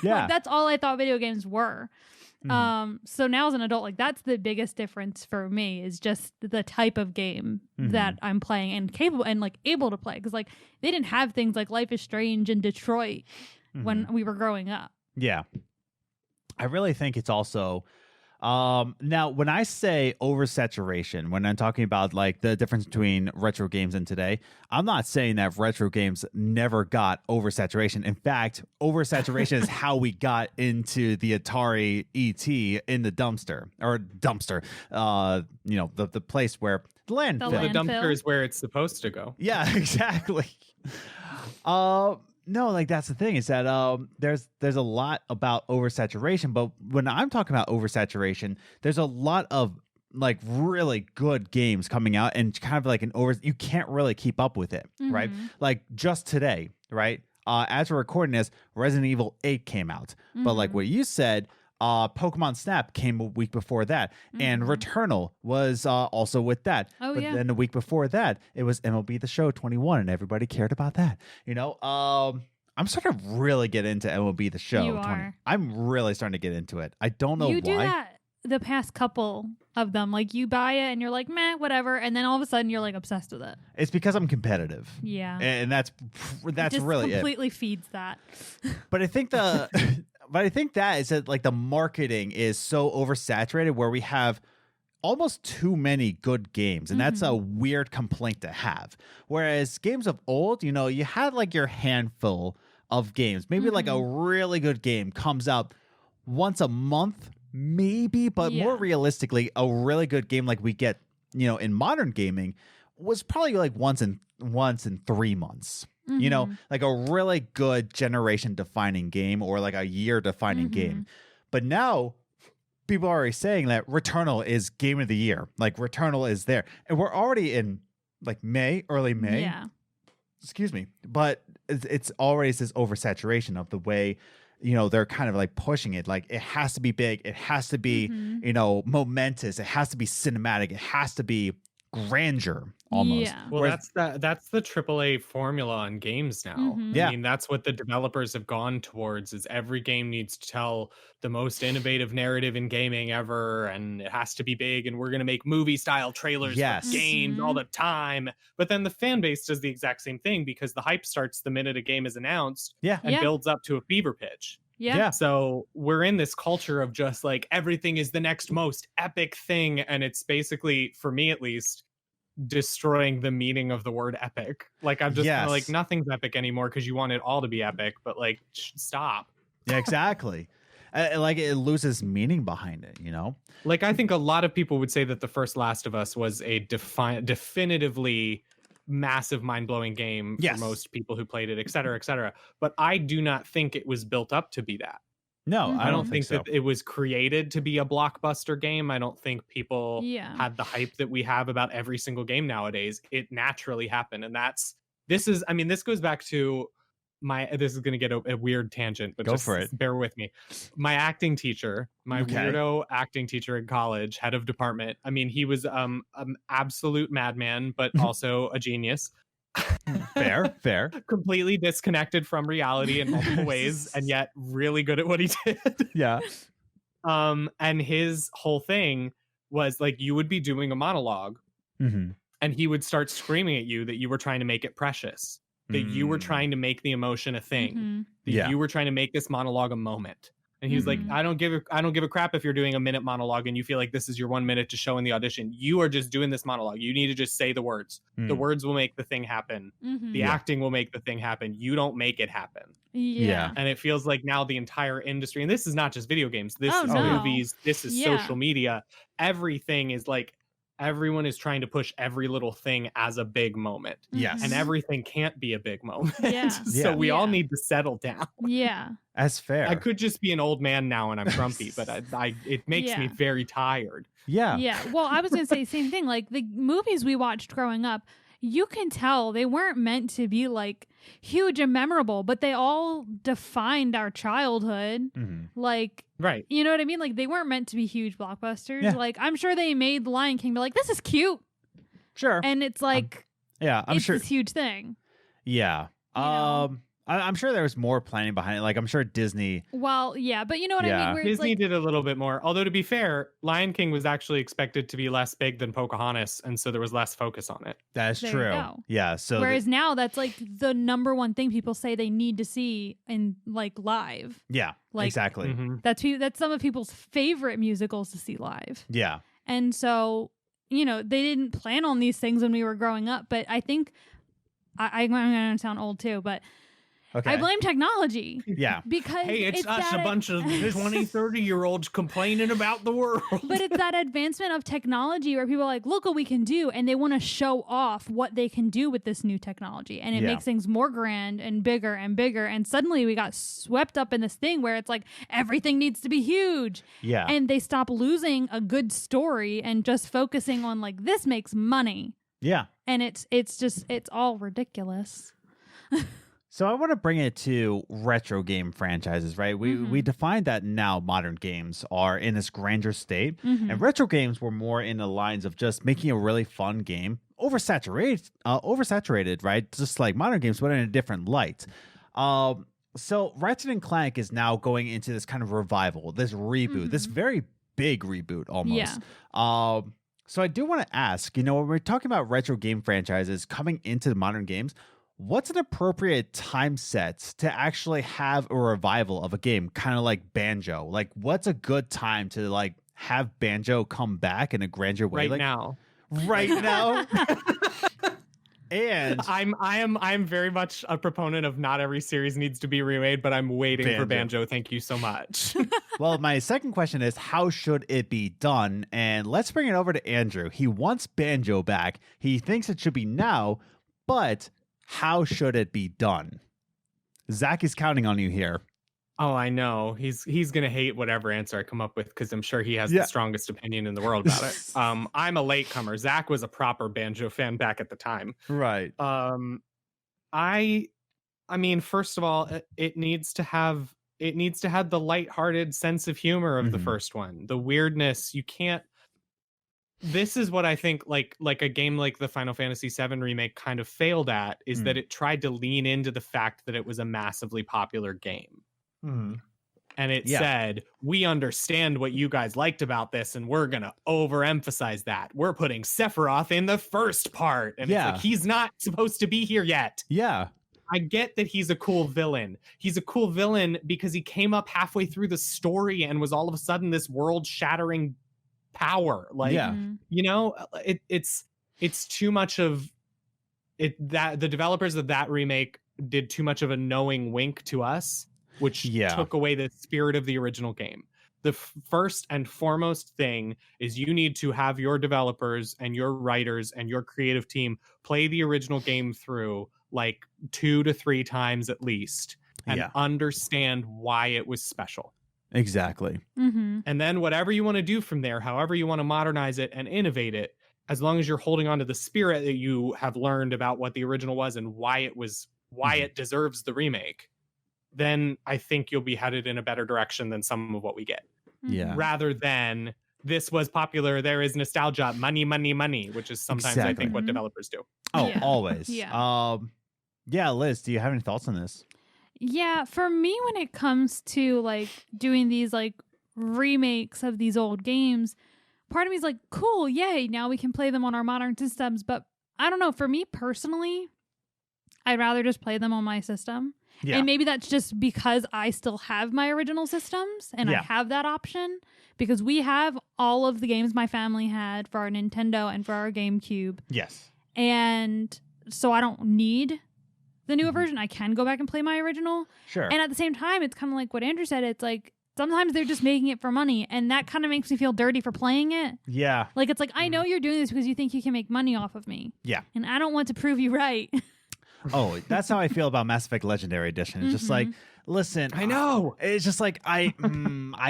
Like, that's all I thought video games were. Mm-hmm. So now as an adult, like that's the biggest difference for me, is just the type of game that I'm playing and capable and like able to play. Cause like they didn't have things like Life is Strange and Detroit when we were growing up. Yeah. I really think it's also, now when I say oversaturation, when I'm talking about like the difference between retro games and today, I'm not saying that retro games never got oversaturation. In fact, oversaturation is how we got into the Atari ET in the dumpster, the place where the landfill. The landfill. dumpster is where it's supposed to go. Yeah, exactly. No, like that's the thing, is that there's a lot about oversaturation, but when I'm talking about oversaturation, there's a lot of like really good games coming out, and kind of like you can't really keep up with it, right? Like just today, right? As we're recording this, Resident Evil 8 came out, but like what you said, Pokemon Snap came a week before that, and Returnal was also with that. Oh, but yeah. then a week before that, it was MLB The Show 21, and everybody cared about that. I'm starting to really get into MLB The Show. You are. I'm really starting to get into it. I don't know You why. do that the past couple of them. Like you buy it and you're like, meh, whatever. And then all of a sudden you're like obsessed with it. It's because I'm competitive. Yeah. And that's Just really it. completely feeds that. But I think but I think that is that like the marketing is so oversaturated where we have almost too many good games, and that's a weird complaint to have. Whereas games of old, you had like your handful of games. Maybe like a really good game comes out once a month, maybe, but more realistically, a really good game like we get, in modern gaming was probably like once in 3 months. Like a really good generation defining game or like a year defining game. But now people are already saying that Returnal is game of the year. Like Returnal is there. And we're already in like early May. Yeah. Excuse me. But it's already this oversaturation of the way, they're kind of like pushing it. Like it has to be big. It has to be, momentous. It has to be cinematic. It has to be grandeur almost. Yeah. Well, Whereas- that's the AAA formula on games now. Mhm. Yeah. I mean, that's what the developers have gone towards, is every game needs to tell the most innovative narrative in gaming ever, and it has to be big, and we're going to make movie style trailers Yes. for games all the time. But then the fan base does the exact same thing, because the hype starts the minute a game is announced Yeah. and Yeah. builds up to a fever pitch. Yeah. Yeah. So we're in this culture of just like everything is the next most epic thing, and it's basically, for me at least, destroying the meaning of the word epic. Like I'm just kind of like, Yes. nothing's epic anymore because you want it all to be epic, but like stop. Yeah, exactly. Like it loses meaning behind it, you know? Like I think a lot of people would say that the first Last of Us was a definitively massive, mind-blowing game Yes. for most people who played it, et cetera, et cetera. But I do not think it was built up to be that. No, Mhm. I don't think so. that it was created to be a blockbuster game. I don't think people Yeah. had the hype that we have about every single game nowadays. It naturally happened. And this goes back to this is going to get a weird tangent, but Go just for it. bear with me. My acting teacher, my Okay. weirdo acting teacher in college, head of department. I mean, he was an absolute madman, but also a genius. Fair. Completely disconnected from reality in multiple ways, and yet really good at what he did. Yeah. And his whole thing was like, you would be doing a monologue Mm-hmm. and he would start screaming at you that you were trying to make it precious, that you were trying to make the emotion a thing, Mhm. that Yeah. you were trying to make this monologue a moment. And he was like, Mhm. I don't give a crap if you're doing a minute monologue and you feel like this is your 1 minute to show in the audition. You are just doing this monologue. You need to just say the words. The Mm. words will make the thing happen. Mhm. The Yeah. acting will make the thing happen. You don't make it happen. Yeah. And it feels like now the entire industry, and this is not just video games, this Oh, is no. movies, this is Yeah. social media. Everything is like, everyone is trying to push every little thing as a big moment. Yes. And Mhm. everything can't be a big moment. Yeah. So Yeah. we all Yeah. need to settle down. Yeah. That's fair. I could just be an old man now and I'm grumpy, but it makes me Yeah. very tired. Yeah. Yeah. Well, I was going to say the same thing. Like the movies we watched growing up, you can tell they weren't meant to be like huge and memorable, but they all defined our childhood. Mhm. Like, Right. you know what I mean? Like they weren't meant to be huge blockbusters. Yeah. Like I'm sure they made The Lion King, but like, this is cute. Sure. And it's like, Yeah, I'm it's sure. this huge thing. Yeah. You know? I'm sure there was more planning behind it. Like I'm sure Disney. Well, yeah, but you know what I Yeah. mean? Where it's Disney like, did a little bit more. Although to be fair, Lion King was actually expected to be less big than Pocahontas, and so there was less focus on it. That's There you true. go. Yeah. So whereas now that's like the number one thing people say they need to see in like live. yeah. Like, Exactly. Mhm. That's some of people's favorite musicals to see live. Yeah. And so, you know, they didn't plan on these things when we were growing up. But I think I'm going to sound old too, but Okay. I blame technology Yeah. because Hey, it's us, that a bunch of 20, 30-year-olds complaining about the world. But it's that advancement of technology where people are like, look what we can do. And they want to show off what they can do with this new technology. And it Yeah. makes things more grand and bigger and bigger. And suddenly we got swept up in this thing where it's like everything needs to be huge. Yeah. And they stop losing a good story and just focusing on like, this makes money. yeah. And it's all ridiculous. So I want to bring it to retro game franchises, right? We Mhm. defined that now modern games are in this grandeur state, Mhm. and retro games were more in the lines of just making a really fun game, oversaturated, right? Just like modern games, but in a different light. So Ratchet and Clank is now going into this kind of revival, this reboot, this very big reboot almost. So I do want to ask, when we're talking about retro game franchises coming into the modern games, what's an appropriate time set to actually have a revival of a game, kind of like Banjo? Like, what's a good time to like have Banjo come back in a grandeur way? right Like, now. right now. And I'm very much a proponent of not every series needs to be remade, but I'm waiting for Banjo. Thank you so much. well, my second question is, how should it be done? And let's bring it over to Andrew. He wants Banjo back. He thinks it should be now, but how should it be done? Zach is counting on you here. Oh, I know. He's gonna hate whatever answer I come up with because I'm sure he has Yeah. the strongest opinion in the world about it. I'm a latecomer. Zach was a proper Banjo fan back at the time. Right. I mean, first of all, it needs to have the lighthearted sense of humor of the Mhm. first one. The weirdness, you can't this is what I think like a game like the Final Fantasy VII remake kind of failed at, is that it tried to lean into the fact that it was a massively popular game. And it said, we understand what you guys liked about this, and we're going to overemphasize that. We're putting Sephiroth in the first part. And it's like, he's not supposed to be here yet. Yeah. I get that he's a cool villain. He's a cool villain because he came up halfway through the story and was all of a sudden this world-shattering power. Like, you know, it's too much of it, that the developers of that remake did too much of a knowing wink to us, which took away the spirit of the original game. The first and foremost thing is you need to have your developers and your writers and your creative team play the original game through like 2 to 3 times at least and understand why it was special. Exactly. And then whatever you want to do from there, however you want to modernize it and innovate it, as long as you're holding on to the spirit that you have learned about what the original was and why it deserves the remake, then I think you'll be headed in a better direction than some of what we get. Yeah. Rather than this was popular, there is nostalgia, money, money, money, which is sometimes I think what developers do. Oh, always. Yeah, Liz, do you have any thoughts on this? Yeah, for me, when it comes to like doing these like remakes of these old games, part of me is like, cool, yay, now we can play them on our modern systems. But I don't know, for me personally, I'd rather just play them on my system. Yeah. And maybe that's just because I still have my original systems and I have that option, because we have all of the games my family had for our Nintendo and for our GameCube. Yes. And so I don't need the newer version. I can go back and play my original. Sure. And at the same time, it's kind of like what Andrew said. It's like sometimes they're just making it for money, and that kind of makes me feel dirty for playing it. Yeah. Like it's like, I know you're doing this because you think you can make money off of me. Yeah. And I don't want to prove you right. Oh, that's how I feel about Mass Effect Legendary Edition. It's just like, listen, I know. It's just like I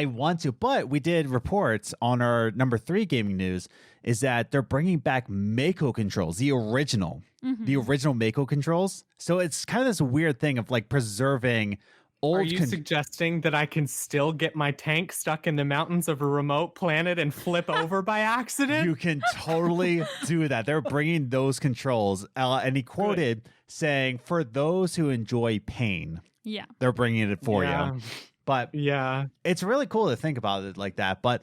want to, but we did reports on our number 3 gaming news is that they're bringing back Mako controls, the original Mako controls. So it's kind of this weird thing of like preserving old. Are you suggesting that I can still get my tank stuck in the mountains of a remote planet and flip over by accident? You can totally do that. They're bringing those controls, and he quoted saying, "For those who enjoy pain." Yeah, they're bringing it for you. But it's really cool to think about it like that. But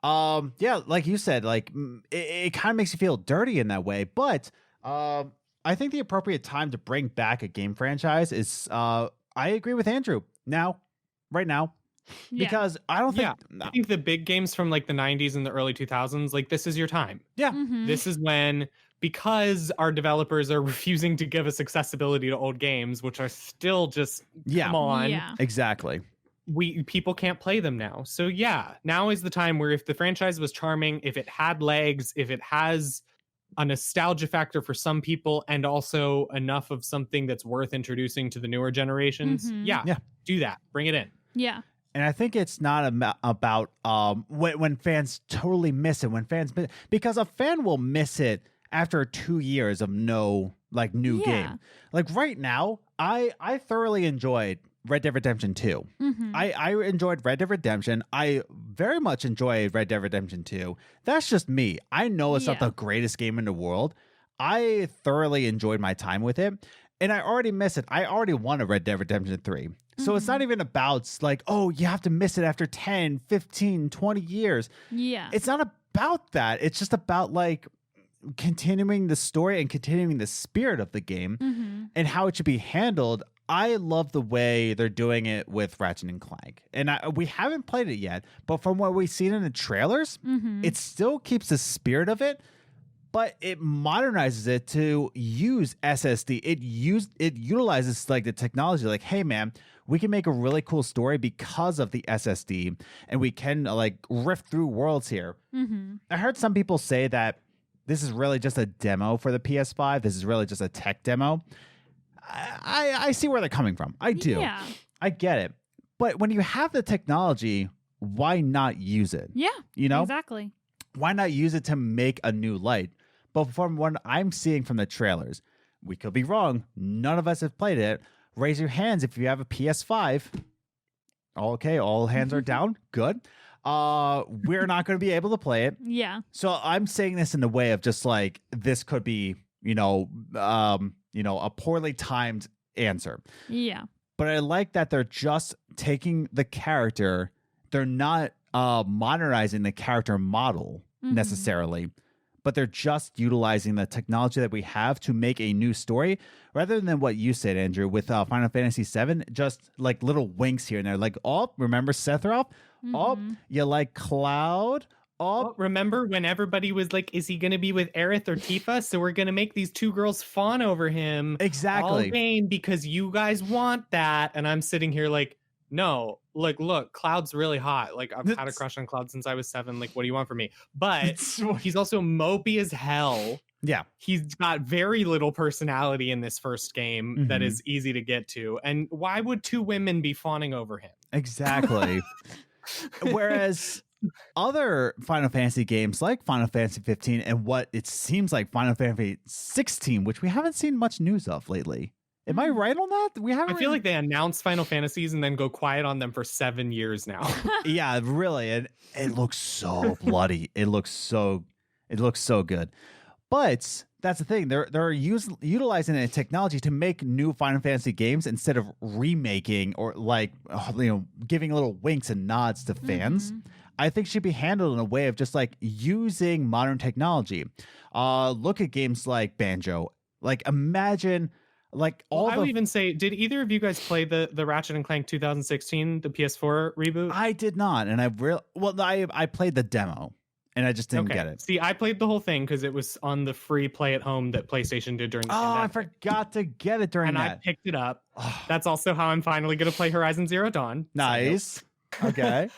like you said, like it kind of makes you feel dirty in that way. But I think the appropriate time to bring back a game franchise is I agree with Andrew right now. Because I don't think I think the big games from like the 90s and the early 2000s, like this is your time. Yeah. This is when, because our developers are refusing to give us accessibility to old games, which are still just come on. Yeah. Exactly. People can't play them now. So now is the time where if the franchise was charming, if it had legs, if it has a nostalgia factor for some people and also enough of something that's worth introducing to the newer generations, do that. Bring it in. Yeah. And I think it's not about when fans totally miss it, because a fan will miss it after 2 years of no like new game. Like right now, I thoroughly enjoyed Red Dead Redemption 2. I enjoyed Red Dead Redemption. I very much enjoyed Red Dead Redemption 2. That's just me. I know it's not the greatest game in the world. I thoroughly enjoyed my time with it. And I already miss it. I already want a Red Dead Redemption 3. So it's not even about like, oh, you have to miss it after 10, 15, 20 years. Yeah. It's not about that. It's just about like continuing the story and continuing the spirit of the game and how it should be handled. I love the way they're doing it with Ratchet and Clank. And we haven't played it yet, but from what we've seen in the trailers, it still keeps the spirit of it, but it modernizes it to use SSD. It utilizes like the technology, like, hey man, we can make a really cool story because of the SSD, and we can like riff through worlds here. I heard some people say that this is really just a demo for the PS5. This is really just a tech demo. I see where they're coming from. I do. Yeah. I get it. But when you have the technology, why not use it? Yeah. You know? Exactly. Why not use it to make a new light? But from what I'm seeing from the trailers, we could be wrong. None of us have played it. Raise your hands if you have a PS5. Okay, all hands are down. Good. we're not going to be able to play it. Yeah. So I'm saying this in the way of just like this could be, a poorly timed answer. Yeah. But I like that they're just taking the character. They're not modernizing the character model necessarily, but they're just utilizing the technology that we have to make a new story rather than what you said, Andrew, with Final Fantasy VII, just like little winks here and there. Like, oh, remember Sephiroth? Oh, you like Cloud? Oh, remember when everybody was like, is he going to be with Aerith or Tifa? So we're going to make these two girls fawn over him. Exactly. All game because you guys want that. And I'm sitting here like, no, like, look, Cloud's really hot. Like, I've had a crush on Cloud since I was 7. Like, what do you want from me? But he's also mopey as hell. Yeah. He's got very little personality in this first game that is easy to get to. And why would 2 women be fawning over him? Exactly. Whereas other Final Fantasy games like Final Fantasy 15 and what it seems like Final Fantasy 16, which we haven't seen much news of lately. Am I right on that? We haven't. I feel like they announce Final Fantasies and then go quiet on them for 7 years now. Yeah, really. And it looks so bloody. It looks so good. But that's the thing. They're utilizing a technology to make new Final Fantasy games instead of remaking or like giving little winks and nods to fans. I think should be handled in a way of just like using modern technology. Look at games like Banjo. Like imagine like I would even say, did either of you guys play the Ratchet and Clank 2016, the PS4 reboot? I did not, and I played the demo. And I just didn't get it. See, I played the whole thing because it was on the free play at home that PlayStation did during the pandemic. I forgot to get it during that. I picked it up. That's also how I'm finally going to play Horizon Zero Dawn. Nice. Okay.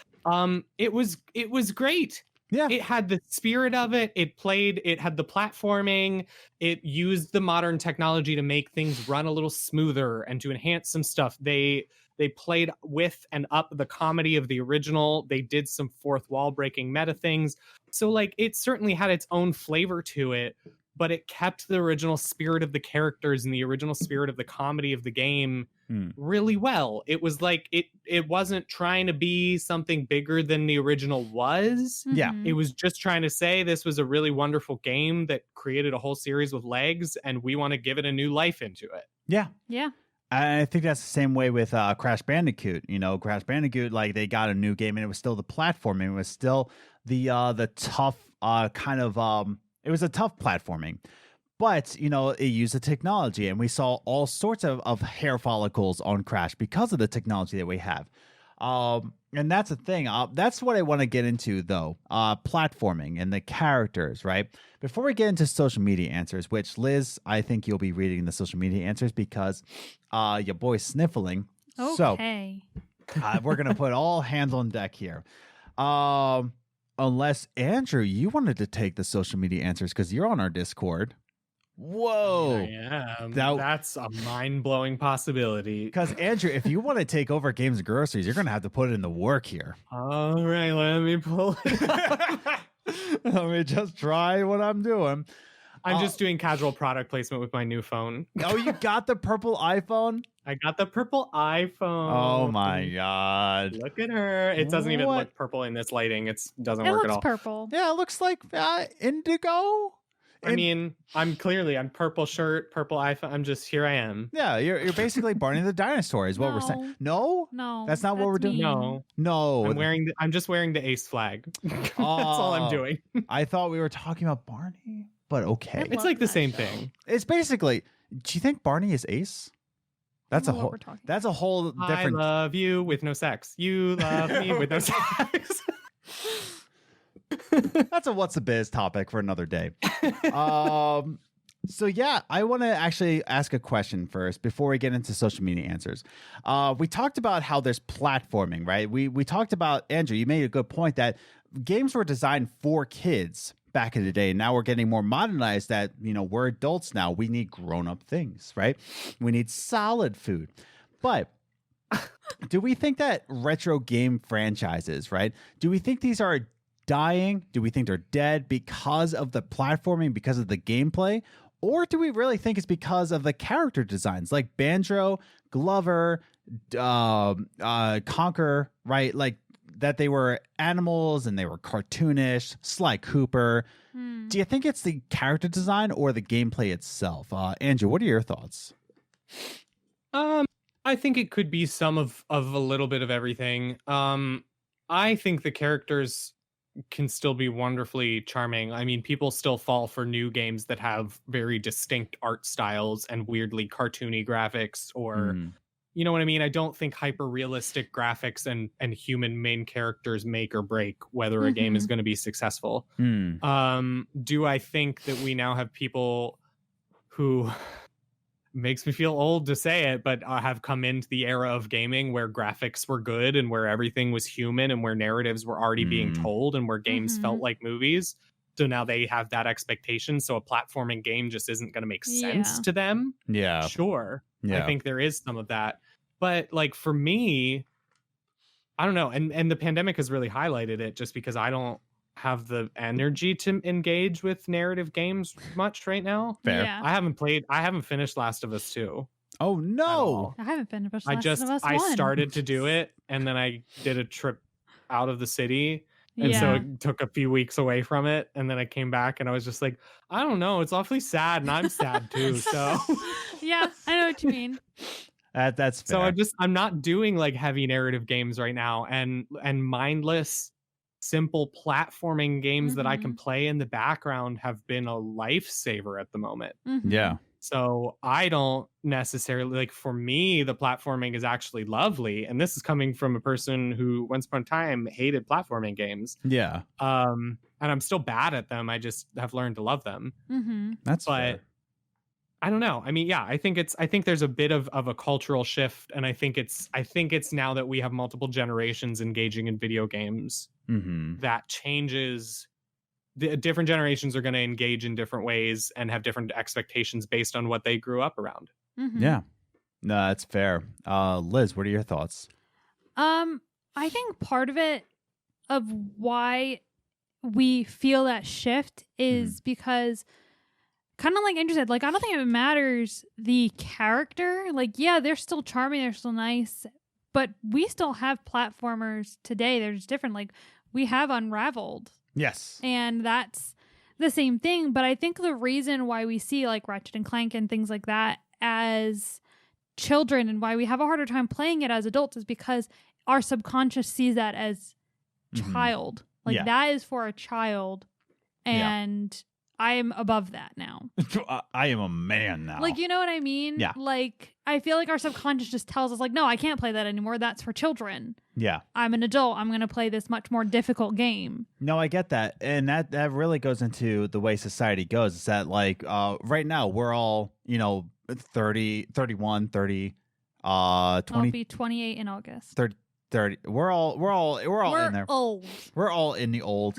It was great. Yeah. It had the spirit of it. It had the platforming. It used the modern technology to make things run a little smoother and to enhance some stuff. They played with and up the comedy of the original. They did some fourth wall breaking meta things. So like it certainly had its own flavor to it, but it kept the original spirit of the characters and the original spirit of the comedy of the game really well. It was like it wasn't trying to be something bigger than the original was. Yeah. It was just trying to say this was a really wonderful game that created a whole series with legs and we want to give it a new life into it. Yeah. Yeah. I think that's the same way with Crash Bandicoot. Crash Bandicoot, like they got a new game and it was still the platforming. It was still the tough it was a tough platforming. But, it used the technology and we saw all sorts of hair follicles on Crash because of the technology that we have. And that's the thing. That's what I want to get into, though. Platforming and the characters, right? Before we get into social media answers, which, Liz, I think you'll be reading the social media answers because your boy's sniffling. Okay. So we're going to put all hands on deck here. Unless, Andrew, you wanted to take the social media answers because you're on our Discord. Whoa. Yeah, that's a mind-blowing possibility. Because, Andrew, if you want to take over Games and Groceries, you're going to have to put in the work here. All right, let me pull it up. Let me just try what I'm doing. I'm just doing casual product placement with my new phone. Oh, you got the purple iPhone? I got the purple iPhone. Oh, my God. Look at her. It doesn't even look purple in this lighting. It doesn't work at all. It looks purple. Yeah, it looks like indigo. I mean, I'm purple shirt, purple iPhone. Here I am. Yeah, you're basically Barney the dinosaur is what we're saying. No? No. That's not what we're doing? Mean. No. I'm just wearing the ace flag. That's all I'm doing. I thought we were talking about Barney, but okay. It's like the same thing. It's basically, do you think Barney is ace? That's a whole different. I love you with no sex. You love me with no sex. That's a what's the biz topic for another day. So yeah, I want to actually ask a question first before we get into social media answers. We talked about how there's platforming, right? We talked about, Andrew, you made a good point that games were designed for kids back in the day. Now we're getting more modernized that, we're adults now. We need grown-up things, right? We need solid food. But do we think that retro game franchises, right? Do we think these are dying? Do we think they're dead because of the platforming, because of the gameplay? Or do we really think it's because of the character designs like Banjo, Glover, Conquer, right? Like that they were animals and they were cartoonish, Sly Cooper. Do you think it's the character design or the gameplay itself? Andrew, what are your thoughts? I think it could be some of a little bit of everything. I think the characters can still be wonderfully charming. I mean, people still fall for new games that have very distinct art styles and weirdly cartoony graphics, or you know what I mean? I don't think hyper realistic graphics and human main characters make or break whether a game is going to be successful. Do I think that we now have people who makes me feel old to say it, but have come into the era of gaming where graphics were good and where everything was human and where narratives were already being told and where games felt like movies. So now they have that expectation. So a platforming game just isn't going to make sense to them. Yeah. Sure. Yeah. I think there is some of that. But like for me, I don't know. And the pandemic has really highlighted it just because I don't have the energy to engage with narrative games much right now. Fair. Yeah. I haven't finished Last of Us 2. Oh no. I haven't finished Last of Us 1. I started to do it and then I did a trip out of the city. And so it took a few weeks away from it. And then I came back and I was just like, I don't know. It's awfully sad and I'm sad too. So yeah, I know what you mean. That's fair. So I'm not doing like heavy narrative games right now and mindless simple platforming games that I can play in the background have been a lifesaver at the moment. Yeah. So I don't necessarily like, for me, the platforming is actually lovely. And this is coming from a person who once upon a time hated platforming games. Yeah. And I'm still bad at them. I just have learned to love them. That's But fair. I don't know. I mean, yeah, I think there's a bit of a cultural shift. And I think it's now that we have multiple generations engaging in video games that changes. The different generations are going to engage in different ways and have different expectations based on what they grew up around. Yeah. No, that's fair. Liz, what are your thoughts? I think part of it, of why we feel that shift, is because, kind of like Andrew said, like, I don't think it matters the character. Like, yeah, they're still charming, they're still nice, but we still have platformers today. They're just different. Like, we have Unraveled. Yes. And that's the same thing. But I think the reason why we see like Ratchet and Clank and things like that as children, and why we have a harder time playing it as adults, is because our subconscious sees that as child. Like, that is for a child. And I am above that now. I am a man now. Like, you know what I mean? Yeah. Like, I feel like our subconscious just tells us, like, no, I can't play that anymore. That's for children. Yeah. I'm an adult. I'm going to play this much more difficult game. No, I get that. And that really goes into the way society goes. It's that, like, right now we're all, 30, 31, 30, 20. I'll be 28 in August. 30. We're all in there. Old. We're all in the old.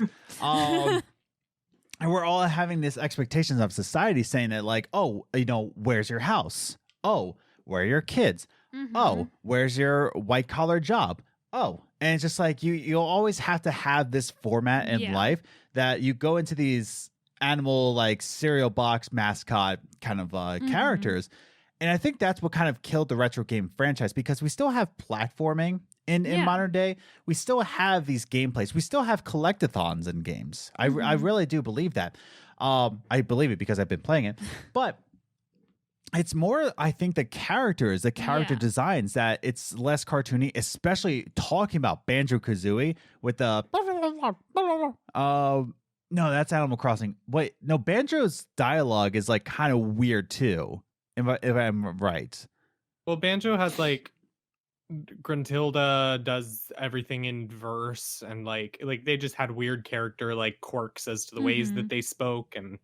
And we're all having this expectations of society saying that, like, oh, where's your house? Oh, where are your kids? Oh, where's your white collar job? Oh, and it's just like you'll always have to have this format in life that you go into these animal, like, cereal box mascot kind of characters. And I think that's what kind of killed the retro game franchise, because we still have platforming in modern day. We still have these gameplays. We still have collectathons in games. I really do believe that. I believe it because I've been playing it. But it's more, I think, the character designs, that it's less cartoony, especially talking about Banjo-Kazooie with the... no, that's Animal Crossing. Wait, no, Banjo's dialogue is, like, kind of weird, too, if I'm right. Well, Banjo has, like, Gruntilda does everything in verse, and like they just had weird character, like, quirks as to the ways that they spoke. And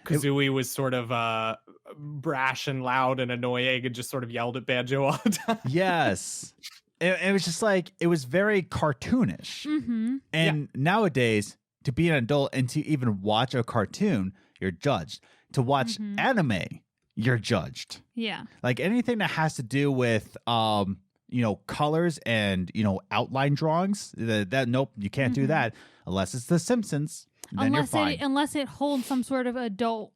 Kazooie was sort of brash and loud and annoying and just sort of yelled at Banjo all the time. Yes. It was just like, it was very cartoonish. And nowadays, to be an adult and to even watch a cartoon, you're judged. To watch anime, you're judged. Yeah. Like, anything that has to do with colors and outline drawings, that nope, you can't do that unless it's The Simpsons. Then you're fine. Unless it holds some sort of adult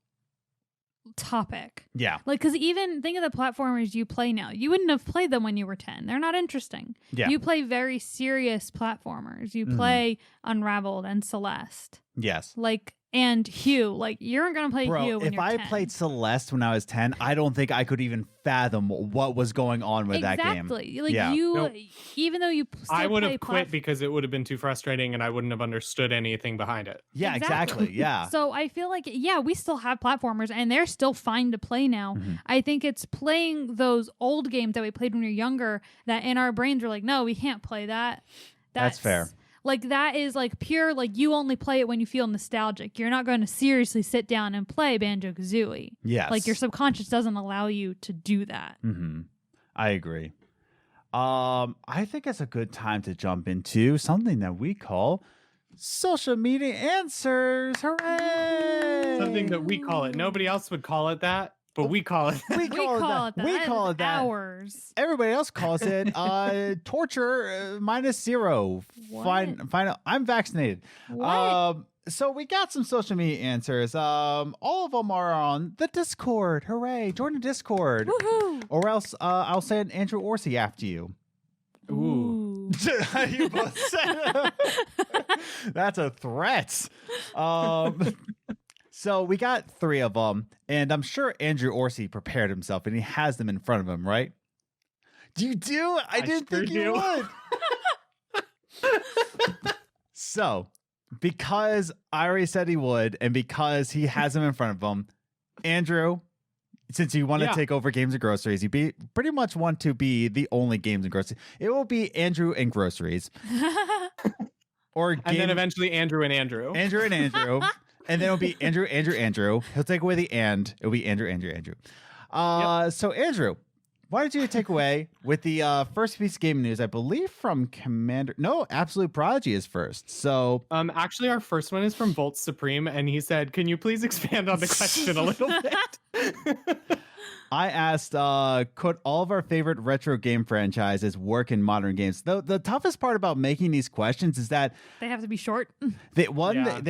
topic. Yeah. Like, because even think of the platformers you play now. You wouldn't have played them when you were 10. They're not interesting. Yeah. You play very serious platformers. You play Unraveled and Celeste. Yes. Like, and Hue. Like, you're going to play Hue when if you're I 10. played Celeste when I was 10, I don't think I could even fathom what was going on with that game. Exactly. Like, Yeah. you, even though you still I would play have quit because it would have been too frustrating and I wouldn't have understood anything behind it. Yeah, exactly. Yeah. So I feel like, yeah, we still have platformers and they're still fine to play now. I think it's playing those old games that we played when we were younger that in our brains are like, no, we can't play that. That's fair. Like, that is like pure, like, you only play it when you feel nostalgic. You're not going to seriously sit down and play Banjo-Kazooie. Yes. Like, your subconscious doesn't allow you to do that. I agree. I think it's a good time to jump into something that we call social media answers. Hooray! Something that we call it. Nobody else would call it that, but we call it. We call it that. We That call is it that. Hours. Everybody else calls it torture -0. What? Final. I'm vaccinated. What? So we got some social media answers. All of them are on the Discord. Hooray! Join the Discord. Woohoo! Or else I'll send Andrew Orsie after you. Ooh. You both said that's a threat. So we got 3 of them, and I'm sure Andrew Orsie prepared himself, and he has them in front of him, right? Do you do? I didn't sure think you would. So, because I already said he would, and because he has them in front of him, Andrew, since you want to take over Games and Groceries, you pretty much want to be the only Games and Groceries. It will be Andrew and Groceries. And then eventually Andrew and Andrew. Andrew and Andrew. And then it'll be Andrew. He'll take away the and. It'll be Andrew. So, Andrew, why don't you take away with the first piece of gaming news, I believe from Commander... No, Absolute Prodigy is first. So... Actually, our first one is from Volt Supreme, and he said, can you please expand on the question a little bit? I asked, could all of our favorite retro game franchises work in modern games? The toughest part about making these questions is that They have to be short. they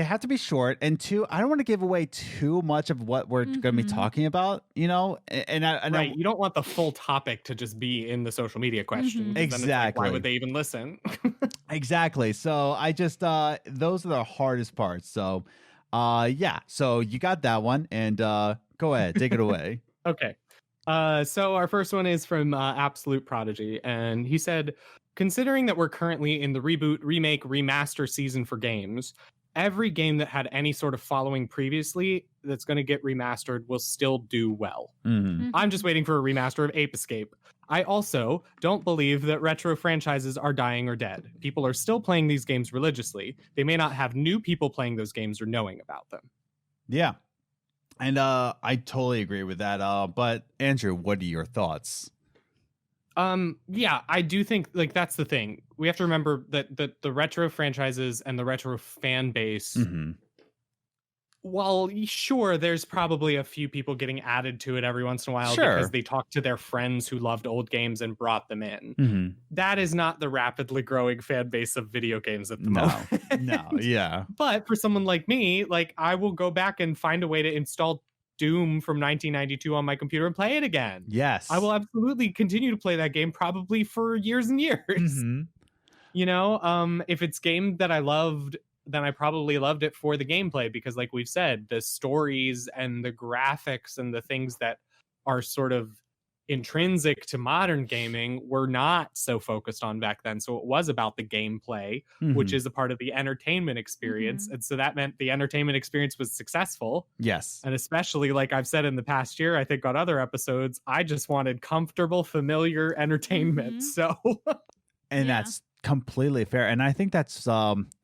have to be short, and 2, I don't want to give away too much of what we're going to be talking about, you know? Right, you don't want the full topic to just be in the social media question. Exactly. Why would they even listen? Exactly. So I just, those are the hardest parts. So, yeah. So you got that one, and go ahead, take it away. Okay. So our first one is from Absolute Prodigy, and he said, considering that we're currently in the reboot, remake, remaster season for games, every game that had any sort of following previously that's going to get remastered will still do well. I'm just waiting for a remaster of Ape Escape. I also don't believe that retro franchises are dying or dead. People are still playing these games religiously. They may not have new people playing those games or knowing about them. Yeah. And I totally agree with that. But Andrew, what are your thoughts? Yeah, I do think like that's the thing. We have to remember that the retro franchises and the retro fan base, while sure, there's probably a few people getting added to it every once in a while because they talked to their friends who loved old games and brought them in. That is not the rapidly growing fan base of video games at the moment. No, yeah. But for someone like me, like I will go back and find a way to install Doom from 1992 on my computer and play it again. Yes. I will absolutely continue to play that game probably for years and years. You know, if it's game that I loved, then I probably loved it for the gameplay because like we've said, the stories and the graphics and the things that are sort of intrinsic to modern gaming were not so focused on back then. So it was about the gameplay, which is a part of the entertainment experience. And so that meant the entertainment experience was successful. Yes. And especially like I've said in the past year, I think on other episodes, I just wanted comfortable, familiar entertainment. So and that's completely fair. And I think that's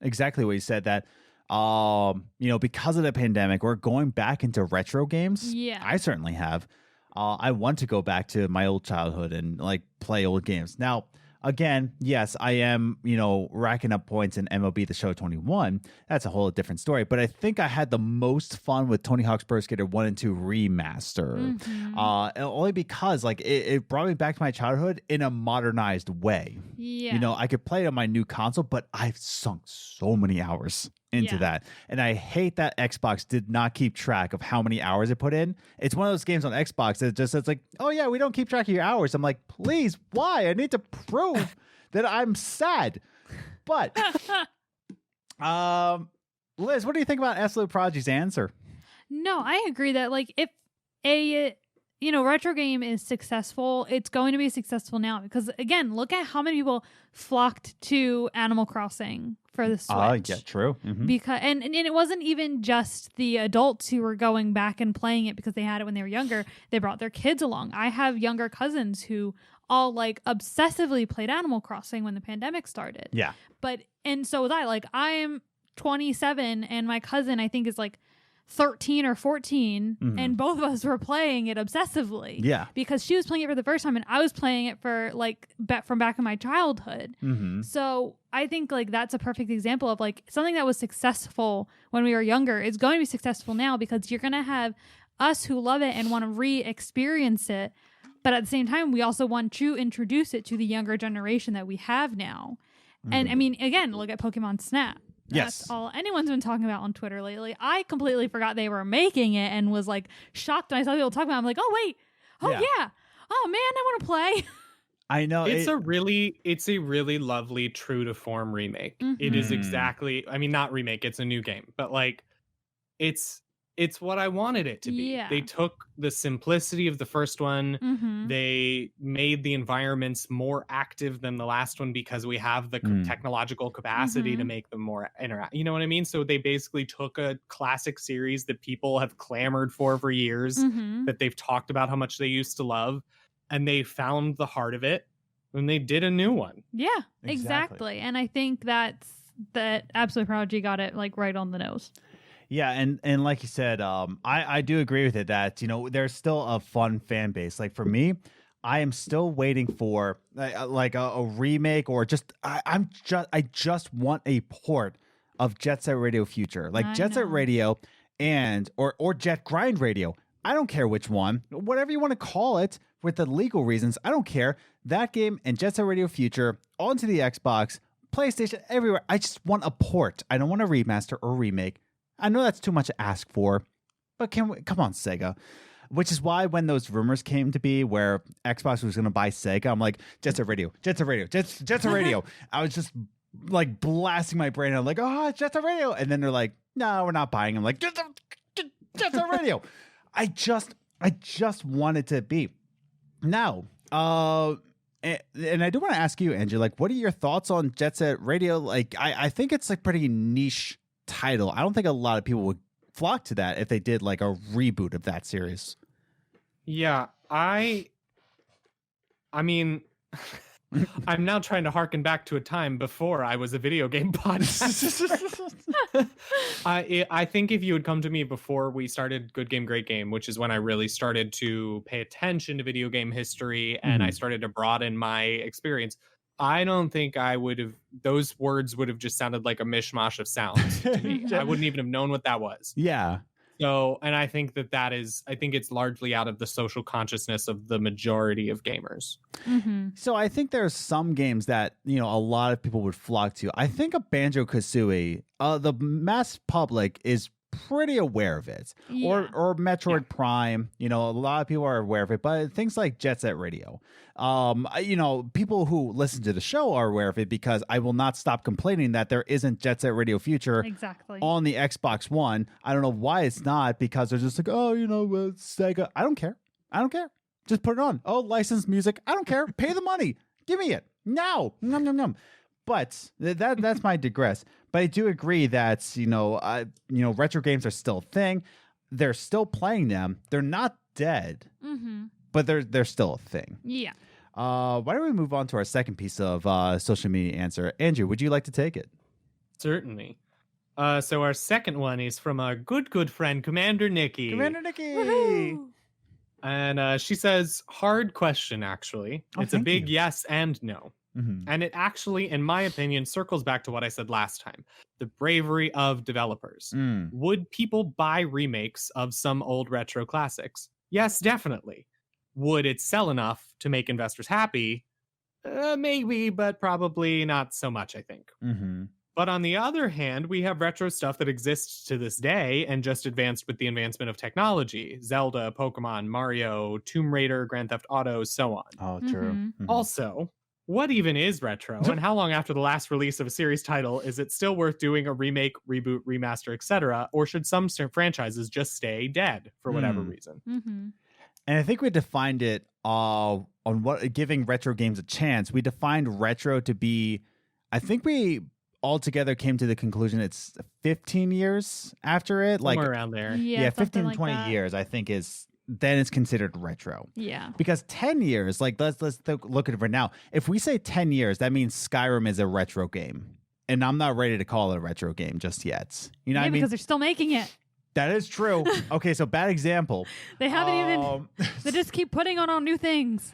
exactly what you said, that you know, because of the pandemic, we're going back into retro games. Yeah. I certainly have. I want to go back to my old childhood and like play old games. Now, again, yes, I am, you know, racking up points in MLB The Show 21. That's a whole different story. But I think I had the most fun with Tony Hawk's Pro Skater 1 and 2 Remaster. Only because like it brought me back to my childhood in a modernized way. Yeah. You know, I could play it on my new console, but I've sunk so many hours into Yeah. that. And I hate that Xbox did not keep track of how many hours it put in. It's one of those games on Xbox that just says like, oh yeah, we don't keep track of your hours. I'm like, please, why? I need to prove that I'm sad. But Liz, what do you think about Absolute Prodigy's answer? No, I agree that like if a retro game is successful, it's going to be successful now because again, look at how many people flocked to Animal Crossing for the Switch. Yeah, true. Mm-hmm. Because and it wasn't even just the adults who were going back and playing it because they had it when they were younger. They brought their kids along. I have younger cousins who all like obsessively played Animal Crossing when the pandemic started. Yeah. And so was I. Like I am 27 and my cousin I think is like 13 or 14 and both of us were playing it obsessively. Yeah. Because she was playing it for the first time and I was playing it for like from back in my childhood. So I think like that's a perfect example of like something that was successful when we were younger is going to be successful now because you're going to have us who love it and want to re-experience it. But at the same time, we also want to introduce it to the younger generation that we have now. And I mean, again, look at Pokemon Snap. That's all anyone's been talking about on Twitter lately. I completely forgot they were making it and was like shocked when I saw people talking about it. I'm like, oh wait, oh yeah. Oh man, I want to play. I know it's a really lovely true to form remake. It is exactly, I mean, not remake, it's a new game, but like it's what I wanted it to be. Yeah. They took the simplicity of the first one. They made the environments more active than the last one because we have the technological capacity to make them more interact. You know what I mean? So they basically took a classic series that people have clamored for years, that they've talked about how much they used to love, and they found the heart of it when they did a new one. Yeah, exactly. And I think that Absolute Prodigy got it like right on the nose. Yeah, and like you said, I do agree with it that, there's still a fun fan base. Like for me, I am still waiting for like a remake or I just want a port of Jet Set Radio Future. Like Jet Set Radio or Jet Grind Radio. I don't care which one, whatever you want to call it with the legal reasons. I don't care. That game and Jet Set Radio Future onto the Xbox, PlayStation, everywhere. I just want a port. I don't want a remaster or remake. I know that's too much to ask for, but come on, Sega. Which is why when those rumors came to be where Xbox was going to buy Sega, I'm like, Jet Set Radio, Jet Set Radio, Jet Set Radio. I was just like blasting my brain. I'm like, oh, Jet Set Radio. And then they're like, no, we're not buying. I'm like, Jet Set Radio. I just want it to be. Now, and I do want to ask you, Andrew, like, what are your thoughts on Jet Set Radio? Like, I think it's like pretty niche title. I don't think a lot of people would flock to that if they did like a reboot of that series. Yeah, I mean, I'm now trying to harken back to a time before I was a video game podcast. I think if you had come to me before we started Good Game, Great Game, which is when I really started to pay attention to video game history and I started to broaden my experience, I don't think those words would have just sounded like a mishmash of sounds to me. I wouldn't even have known what that was. Yeah. So, and I think I think it's largely out of the social consciousness of the majority of gamers. So I think there's some games that, a lot of people would flock to. I think of Banjo-Kazooie, the mass public is pretty aware of it. Yeah. Or Metroid Prime, a lot of people are aware of it, but things like Jet Set Radio, people who listen to the show are aware of it because I will not stop complaining that there isn't Jet Set Radio Future on the Xbox One. I don't know why it's not, because they're just like, oh, Sega. I don't care. Just put it on. Oh, licensed music. I don't care. Pay the money. Give me it now. Nom, nom, nom. But that's my digress. But I do agree that, retro games are still a thing. They're still playing them. They're not dead, but they're still a thing. Yeah. Why don't we move on to our second piece of social media answer? Andrew, would you like to take it? Certainly. So our second one is from our good friend, Commander Nikki. Commander Nikki! Woohoo! And she says, hard question, actually. It's a big yes and no. And it actually, in my opinion, circles back to what I said last time. The bravery of developers. Would people buy remakes of some old retro classics? Yes, definitely. Would it sell enough to make investors happy? Maybe, but probably not so much, I think. But on the other hand, we have retro stuff that exists to this day and just advanced with the advancement of technology. Zelda, Pokemon, Mario, Tomb Raider, Grand Theft Auto, so on. Oh, true. Mhm. Also, what even is retro? And how long after the last release of a series title is it still worth doing a remake, reboot, remaster, etc.? Or should some franchises just stay dead for whatever reason? Mm-hmm. And I think we defined it on what giving retro games a chance. We defined retro to be, I think we all together came to the conclusion it's 15 years after it. Somewhere around there. Yeah, 15 like 20 that. years, I think then it's considered retro. Yeah. Because 10 years, like let's look at it for now. If we say 10 years, that means Skyrim is a retro game. And I'm not ready to call it a retro game just yet. You know what I mean? Because they're still making it. That is true. Okay, so bad example. They haven't even. They just keep putting on new things.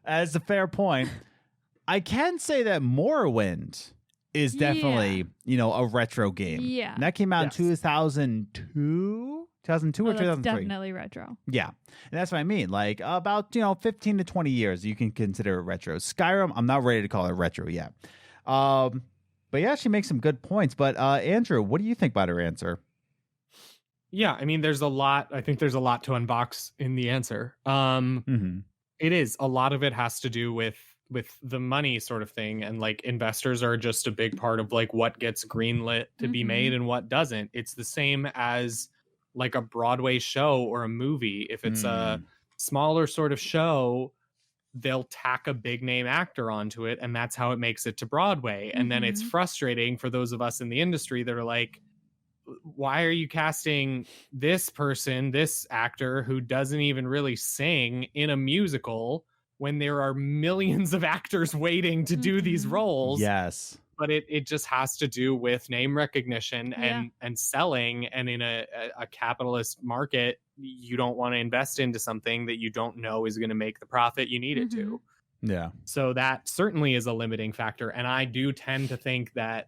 As a fair point. I can say that Morrowind is definitely, a retro game. Yeah. And that came out in 2002? 2002 or That's 2003? definitely retro. Yeah. And that's what I mean. Like about, 15 to 20 years, you can consider it retro. Skyrim, I'm not ready to call it retro yet. But yeah, she makes some good points. But Andrew, what do you think about her answer? Yeah, I mean, there's a lot. I think there's a lot to unbox in the answer. It is. A lot of it has to do with the money sort of thing, and like investors are just a big part of like what gets greenlit to be made and what doesn't. It's the same as like a Broadway show or a movie. If it's a smaller sort of show, they'll tack a big name actor onto it, and that's how it makes it to Broadway. And then it's frustrating for those of us in the industry that are like, why are you casting this person, this actor who doesn't even really sing in a musical when there are millions of actors waiting to do these roles? Yes. But it just has to do with name recognition and selling. And in a capitalist market, you don't want to invest into something that you don't know is going to make the profit you need it to. Yeah. So that certainly is a limiting factor. And I do tend to think that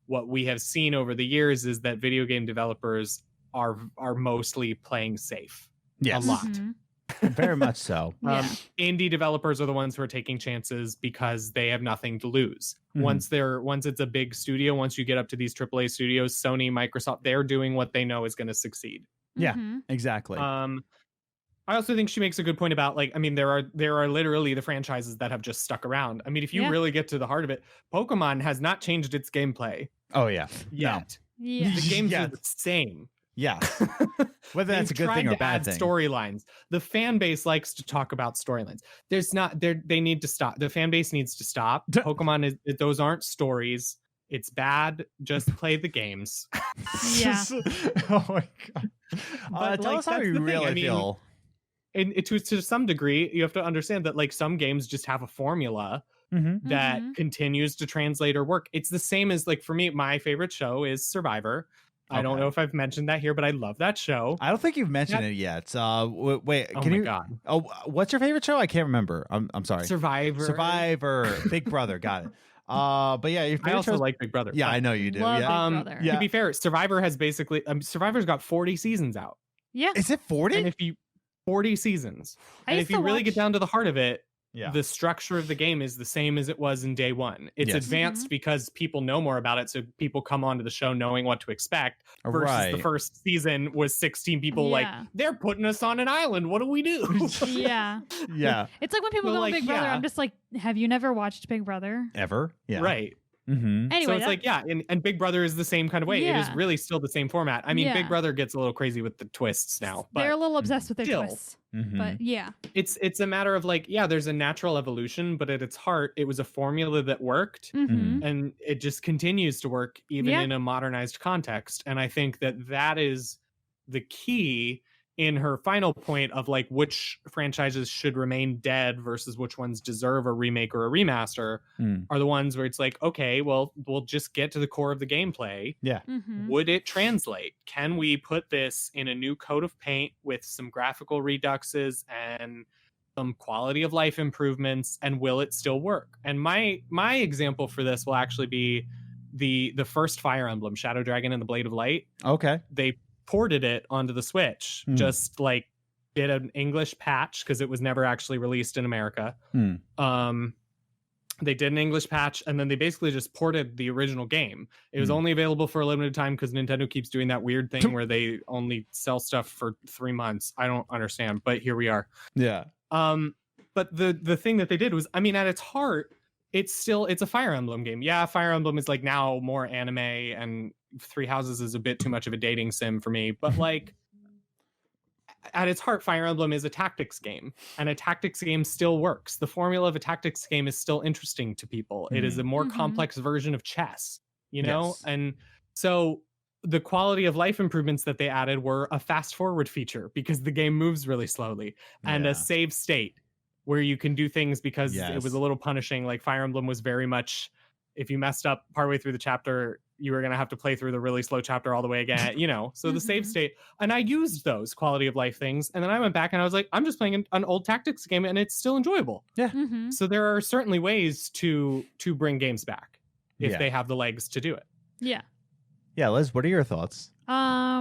what we have seen over the years is that video game developers are mostly playing safe. Yes. A lot. Very much so. Indie developers are the ones who are taking chances because they have nothing to lose. Once it's a big studio, once you get up to these AAA studios, Sony, Microsoft, they're doing what they know is going to succeed. Yeah, exactly. I also think she makes a good point about, like, I mean, there are literally the franchises that have just stuck around. I mean, if you really get to the heart of it, Pokemon has not changed its gameplay. Oh yeah. Yet. No. Yeah. The games are the same. Yeah. Whether that's a good thing or bad thing. Storylines. The fan base likes to talk about storylines. They need to stop. The fan base needs to stop. Pokemon those aren't stories. It's bad. Just play the games. Yeah. Oh my god. But tell us how you really feel. And to some degree, you have to understand that like some games just have a formula that continues to translate or work. It's the same as, like, for me, my favorite show is Survivor. I don't know if I've mentioned that here, but I love that show. I don't think you've mentioned it yet. Wait, oh can my you? God. Oh, what's your favorite show? I can't remember. I'm sorry. Survivor. Big Brother. Got it. But yeah, your favorite I also show's... like Big Brother. Yeah, I know you do. Love Yeah. Big Brother. To be fair, Survivor has basically Survivor's got 40 seasons out. Yeah. Is it 40? And if you 40 seasons. I And used if you to really watch- get down to the heart of it, Yeah. the structure of the game is the same as it was in day one. It's Yes. advanced because people know more about it, so people come onto the show knowing what to expect. Versus Right. the first season was 16 people like, Yeah. they're putting us on an island. What do we do? Yeah. Yeah. It's like when people But, go on like, Big Brother, yeah. I'm just like, have you never watched Big Brother? Ever? Yeah. Right. Mm-hmm. Anyway, So it's like, yeah, and Big Brother is the same kind of way. It is Yeah. really still the same format. I mean, Yeah. Big Brother gets a little crazy with the twists now, but they're a little obsessed with their still. twists. Mm-hmm. But yeah. it's a matter of like, yeah, there's a natural evolution, but at its heart, it was a formula that worked. Mm-hmm. And it just continues to work even Yeah. in a modernized context. And I think that is the key in her final point of like which franchises should remain dead versus which ones deserve a remake or a remaster are the ones where it's like, okay, well, we'll just get to the core of the gameplay. Yeah. Mm-hmm. Would it translate? Can we put this in a new coat of paint with some graphical reduxes and some quality of life improvements, and will it still work? And my example for this will actually be the first Fire Emblem, Shadow Dragon and the Blade of Light. Okay. They ported it onto the Switch, just like did an English patch because it was never actually released in America. They did an English patch, and then they basically just ported the original game. It was only available for a limited time because Nintendo keeps doing that weird thing where they only sell stuff for 3 months. I don't understand, but here we are. Yeah. But the thing that they did was, I mean, at its heart, it's a Fire Emblem game. Yeah, Fire Emblem is like now more anime, and Three Houses is a bit too much of a dating sim for me. But like, at its heart, Fire Emblem is a tactics game, and a tactics game still works. The formula of a tactics game is still interesting to people. It is a more complex version of chess, you know? Yes. And so the quality of life improvements that they added were a fast forward feature because the game moves really slowly, and a save state where you can do things because it was a little punishing. Like Fire Emblem was very much, if you messed up partway through the chapter, you were going to have to play through the really slow chapter all the way again, you know? So the save state, and I used those quality of life things. And then I went back and I was like, I'm just playing an old tactics game and it's still enjoyable. Yeah. So there are certainly ways to bring games back if they have the legs to do it. Yeah. Yeah, Liz, what are your thoughts? I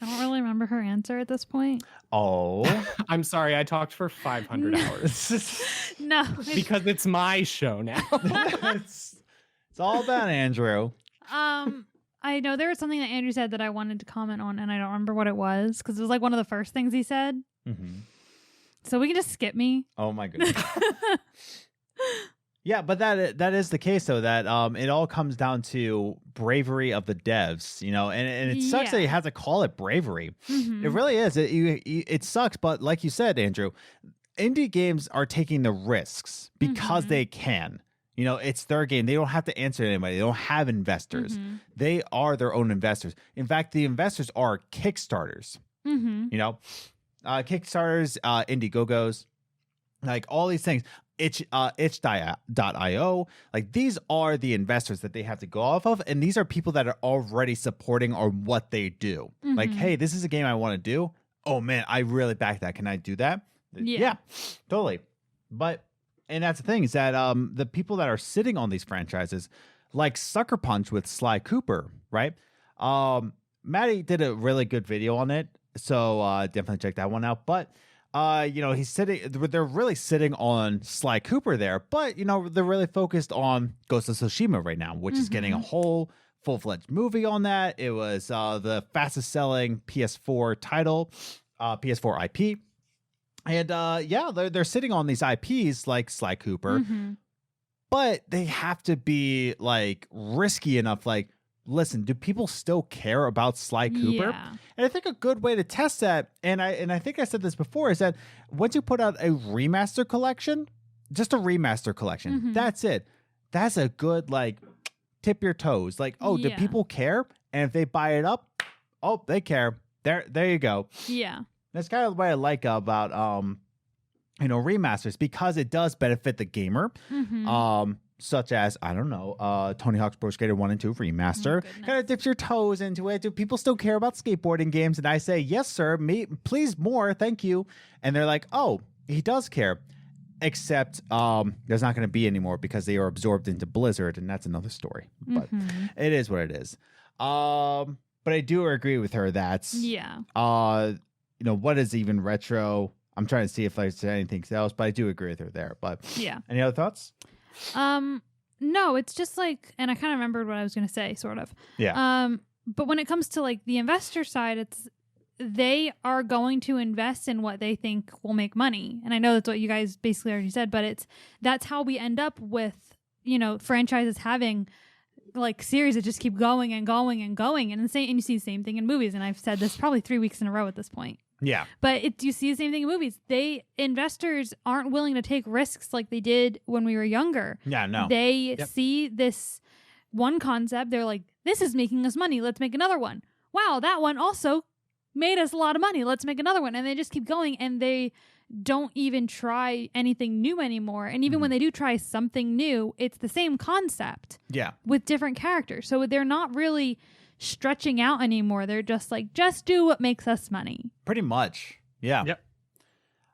don't really remember her answer at this point. Oh. I'm sorry, I talked for 500 hours. No. Because it's my show now. it's all about Andrew. I know there was something that Andrew said that I wanted to comment on, and I don't remember what it was because it was like one of the first things he said. So we can just skip me. Oh my goodness. Yeah, but that is the case though, that it all comes down to bravery of the devs, you know, and it sucks that you have to call it bravery. It really is. It sucks, but like you said, Andrew, indie games are taking the risks because they can. You know, it's their game. They don't have to answer to anybody. They don't have investors. They are their own investors. In fact, the investors are Kickstarters. You know, Kickstarters, Indiegogos, like all these things. itch.io, like these are the investors that they have to go off of, and these are people that are already supporting on what they do. Like, hey, this is a game I want to do. Oh man, I really back that. Can I do that? Yeah, totally. And that's the thing, is that the people that are sitting on these franchises, like Sucker Punch with Sly Cooper, right? Maddie did a really good video on it, so definitely check that one out. But you know, they're really sitting on Sly Cooper there, but you know, they're really focused on Ghost of Tsushima right now, which is getting a whole full-fledged movie on that. It was the fastest selling PS4 title, PS4 IP. And yeah, they're sitting on these IPs like Sly Cooper, but they have to be like risky enough. Like, listen, do people still care about Sly Cooper? Yeah. And I think a good way to test that, and I think I said this before, is that once you put out a remaster collection, just a remaster collection, that's it. That's a good, like, tip your toes. Like, oh, do people care? And if they buy it up, oh, they care. There you go. Yeah. That's kind of what I like about you know, remasters, because it does benefit the gamer. Such as, I don't know, Tony Hawk's Pro Skater 1 and 2 remaster. Kind of dips your toes into it. Do people still care about skateboarding games? And I say, yes, sir. Please more. Thank you. And they're like, oh, he does care. Except there's not going to be anymore because they are absorbed into Blizzard, and that's another story. But it is what it is. But I do agree with her that, you know, what is even retro? I'm trying to see if there's anything else, but I do agree with her there. But any other thoughts? No, it's just like, and I kind of remembered what I was going to say, sort of. Yeah. But when it comes to like the investor side, they are going to invest in what they think will make money. And I know that's what you guys basically already said, but that's how we end up with, you know, franchises having like series that just keep going and going and going. And you see the same thing in movies. And I've said this probably 3 weeks in a row at this point. Yeah. But you see the same thing in movies. Investors aren't willing to take risks like they did when we were younger. Yeah, no. They see this one concept. They're like, this is making us money. Let's make another one. Wow, that one also made us a lot of money. Let's make another one. And they just keep going, and they don't even try anything new anymore. And even when they do try something new, it's the same concept. Yeah. With different characters. So they're not really stretching out anymore. They're just like, just do what makes us money. Pretty much. Yeah. Yep.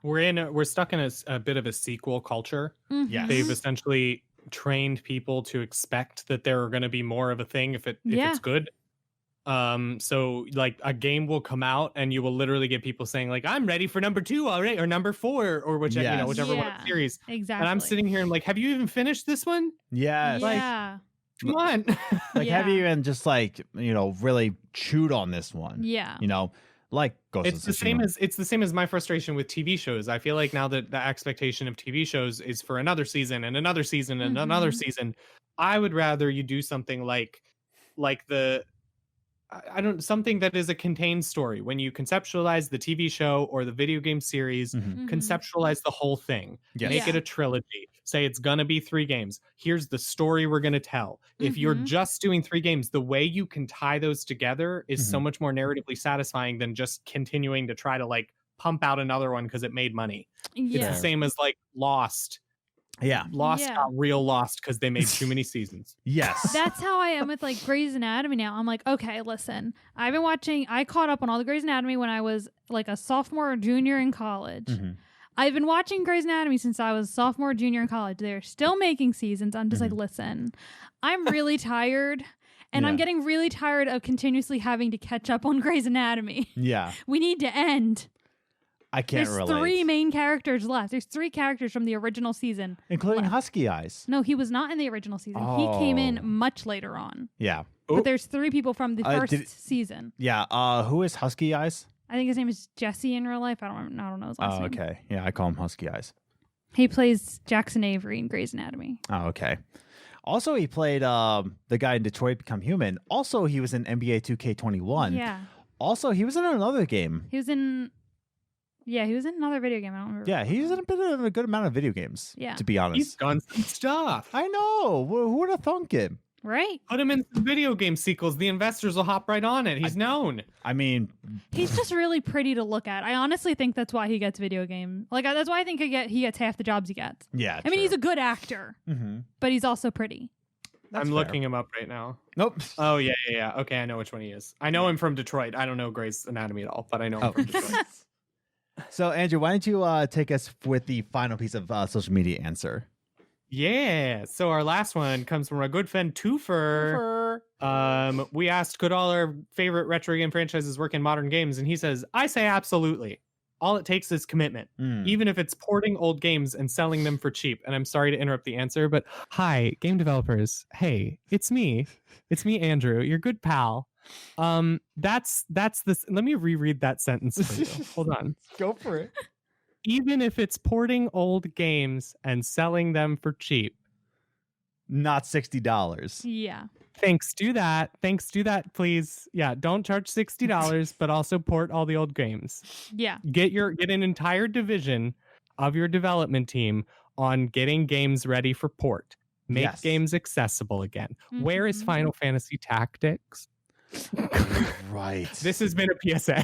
We're stuck in a bit of a sequel culture. Yes. They've essentially trained people to expect that there are going to be more of a thing if it's good. So like a game will come out and you will literally get people saying like, I'm ready for number 2 already, or number 4, or whichever, whichever one of the series. Exactly. And I'm sitting here and like, have you even finished this one? Yes. Yeah. Come on. Like, have you even just like, really chewed on this one? Yeah. Like Ghost of It's the same as my frustration with TV shows. I feel like now that the expectation of TV shows is for another season and another season and another season, I would rather you do something like something that is a contained story. When you conceptualize the TV show or the video game series, conceptualize the whole thing. Yes. Make it a trilogy. Say it's gonna be 3 games. Here's the story we're gonna tell. If you're just doing 3 games, the way you can tie those together is so much more narratively satisfying than just continuing to try to like pump out another one because it made money. It's the same as like Lost. Yeah. Lost got real lost because they made too many seasons. Yes. That's how I am with like Grey's Anatomy now. I'm like, okay, listen, I caught up on all the Grey's Anatomy when I was like a sophomore or junior in college. I've been watching Grey's Anatomy since I was sophomore or junior in college. They're still making seasons. I'm just like, listen, I'm really tired. And I'm getting really tired of continuously having to catch up on Grey's Anatomy. Yeah. We need to end. I can't relate. There's 3 main characters left. There's 3 characters from the original season. Including Husky Eyes. No, he was not in the original season. He came in much later on. Yeah. But there's 3 people from the first season. Yeah. Who is Husky Eyes? I think his name is Jesse in real life. I don't know his last name. Okay. Yeah, I call him Husky Eyes. He plays Jackson Avery in Grey's Anatomy. Oh, okay. Also, he played the guy in Detroit Become Human. Also, he was in NBA 2K21. Yeah. Also, he was in another game. He was in another video game. I don't remember. Yeah, he's in a good amount of video games. Yeah. To be honest. He's done some stuff. I know. Who would have thunk it? Right? Put him in some video game sequels. The investors will hop right on it. He's known. I mean, he's just really pretty to look at. I honestly think that's why he gets video game. Like that's why I think he gets half the jobs he gets. Yeah. I mean, he's a good actor, but he's also pretty. That's I'm fair. looking him up right now. Nope. Oh yeah. Okay, I know which one he is. I know him from Detroit. I don't know Grey's Anatomy at all, but I know him from Detroit. So, Andrew, why don't you take us with the final piece of social media answer? Yeah. So our last one comes from our good friend Twofer. We asked, could all our favorite retro game franchises work in modern games? And he says, I say absolutely. All it takes is commitment, even if it's porting old games and selling them for cheap. And I'm sorry to interrupt the answer, but hi, game developers. Hey, it's me. It's me, Andrew, your good pal. That's this. Let me reread that sentence for you. Hold on. Go for it. Even if it's porting old games and selling them for cheap. Not $60. Yeah. Thanks, do that, please. Yeah, don't charge $60, but also port all the old games. Yeah. Get an entire division of your development team on getting games ready for port. Make games accessible again. Where is Final Fantasy Tactics? Right. This has been a PSA.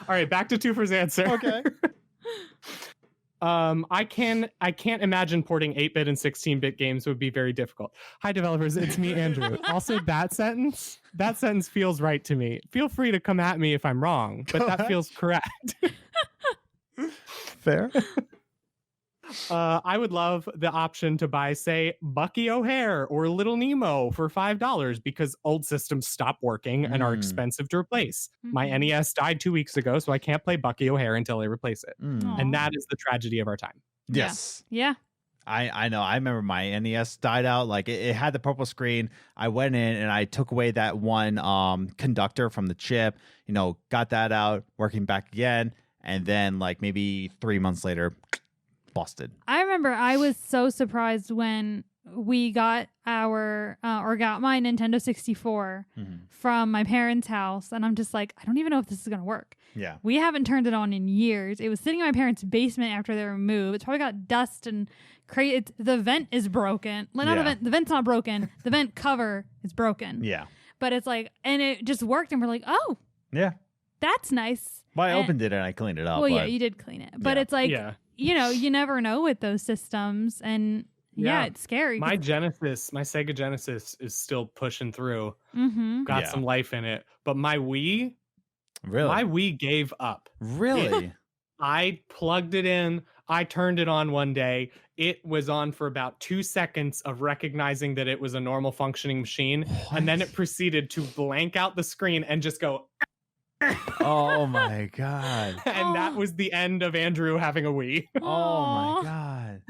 All right, back to Twofer's answer. Okay. I can't imagine porting 8-bit and 16-bit games would be very difficult. Hi developers, it's me, Andrew. Also, that sentence feels right to me. Feel free to come at me if I'm wrong, but that feels correct. Fair. I would love the option to buy, say, Bucky O'Hare or Little Nemo for $5 because old systems stop working and are expensive to replace. My NES died 2 weeks ago, so I can't play Bucky O'Hare until I replace it. And that is the tragedy of our time. Yes. Yeah. I know. I remember my NES died out. Like it had the purple screen. I went in and I took away that one conductor from the chip, got that out, working back again. And then like maybe 3 months later, busted. I remember I was so surprised when we got got my Nintendo 64 from my parents' house, and I'm just like, I don't even know if this is gonna work. Yeah, we haven't turned it on in years. It was sitting in my parents' basement after they were moved. It's probably got dust and the vent is broken. The vent's not broken. The vent cover is broken. Yeah, but it's like, and it just worked, and we're like, oh, yeah, that's nice. Well, I opened it and I cleaned it up. Well, yeah, you did clean it, but it's like, you never know with those systems, and it's scary. My Sega Genesis is still pushing through. Got some life in it, but my Wii gave up. Really? I plugged it in. I turned it on one day. It was on for about 2 seconds of recognizing that it was a normal functioning machine. And then it proceeded to blank out the screen and just go. Oh my God. And that was the end of Andrew having a Wii. Oh my God.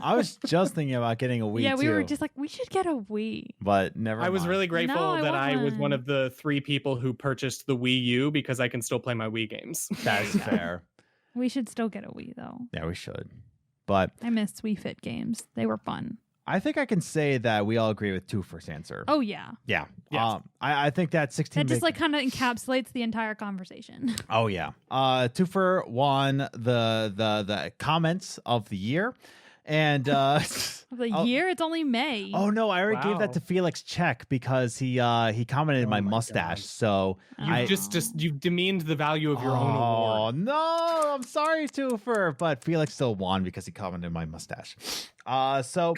I was just thinking about getting a Wii Yeah, we too, were just like, we should get a Wii. but never I was mind. really grateful No, I that I was wasn't. one of the 3 people who purchased the Wii U because I can still play my Wii games. That's fair. We should still get a Wii though. Yeah, we should. But I miss Wii Fit games. They were fun. I think I can say that we all agree with two first answer. Oh yeah. Yeah. Yes. I think that 16 That just bit- like kind of encapsulates the entire conversation. Oh yeah. 2 for 1, the comments of the year. And Of the year, it's only May. oh no, I already gave that Wow. to Felix check because he commented Oh my my mustache. God. So You you've demeaned the value of your own Oh award. no, I'm sorry, Twofer, but Felix still won because he commented my mustache. So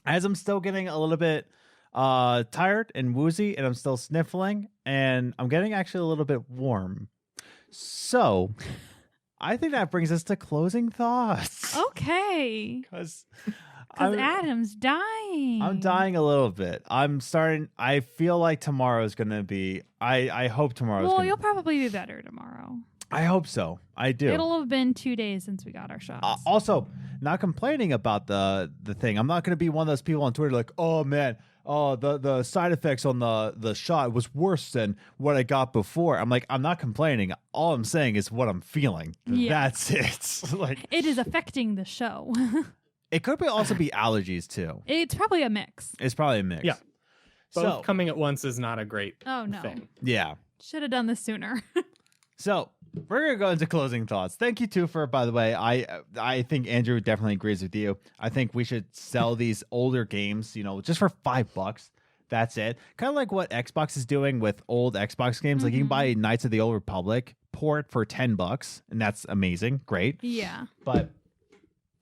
as I'm still getting a little bit tired and woozy, and I'm still sniffling, and I'm getting actually a little bit warm. So I think that brings us to closing thoughts. Okay. Because Because Adam's dying. I'm dying a little bit. I feel like tomorrow is going to be, I hope tomorrow's Well, going you'll to probably be better tomorrow. I hope so. I do. It'll have been 2 days since we got our shots. Also, not complaining about the thing. I'm not going to be one of those people on Twitter like, oh man, the side effects on the shot was worse than what I got before. I'm like, I'm not complaining. All I'm saying is what I'm feeling. Yeah. That's it. Like, It is affecting the show. it could also be allergies too. It's probably a mix. It's probably a mix. Yeah. Both So coming at once is not a great Oh, no. thing. yeah. Should have done this sooner. So we're gonna go into closing thoughts. Thank you too for, by the way. I think Andrew definitely agrees with you. I think we should sell these older games, just for $5. That's it. Kind of like what Xbox is doing with old Xbox games. Like you can buy Knights of the Old Republic port for $10, and that's amazing. Great. Yeah. But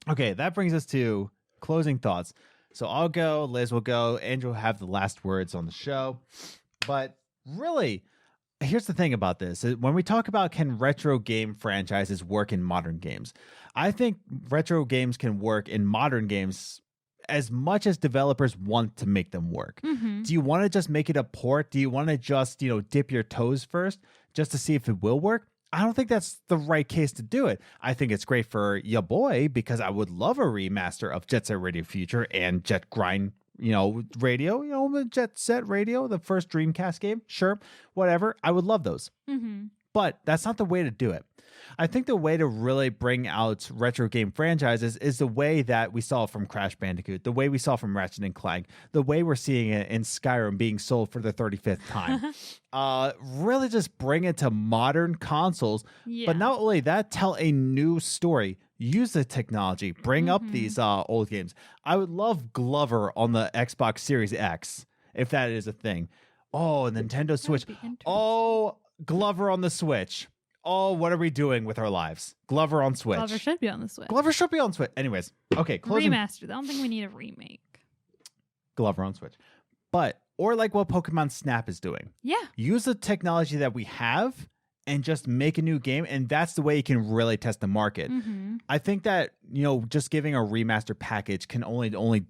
okay, that brings us to closing thoughts. So I'll go, Liz will go, Andrew will have the last words on the show. But really, here's the thing about this. When we talk about can retro game franchises work in modern games, I think retro games can work in modern games as much as developers want to make them work. Mm-hmm. Do you want to just make it a port? Do you want to just, dip your toes first just to see if it will work? I don't think that's the right case to do it. I think it's great for ya boy because I would love a remaster of Jet Set Radio Future and Jet Grind radio, Jet Set Radio, the first Dreamcast game. Sure, whatever. I would love those. Mm-hmm. But that's not the way to do it. I think the way to really bring out retro game franchises is the way that we saw from Crash Bandicoot, the way we saw from Ratchet and Clank, the way we're seeing it in Skyrim being sold for the 35th time. Really just bring it to modern consoles. Yeah. But not only that, tell a new story. Use the technology. Bring up these old games. I would love Glover on the Xbox Series X, if that is a thing. Oh, Nintendo Switch. be interesting. Oh, Glover on the Switch. Oh, what are we doing with our lives? Glover on Switch. Glover should be on the Switch. Glover should be on Switch. Anyways, okay, closing. Remastered. I don't think we need a remake. Glover on Switch. But, or like what Pokemon Snap is doing. Yeah. Use the technology that we have and just make a new game. And that's the way you can really test the market. Mm-hmm. I think that, just giving a remaster package can only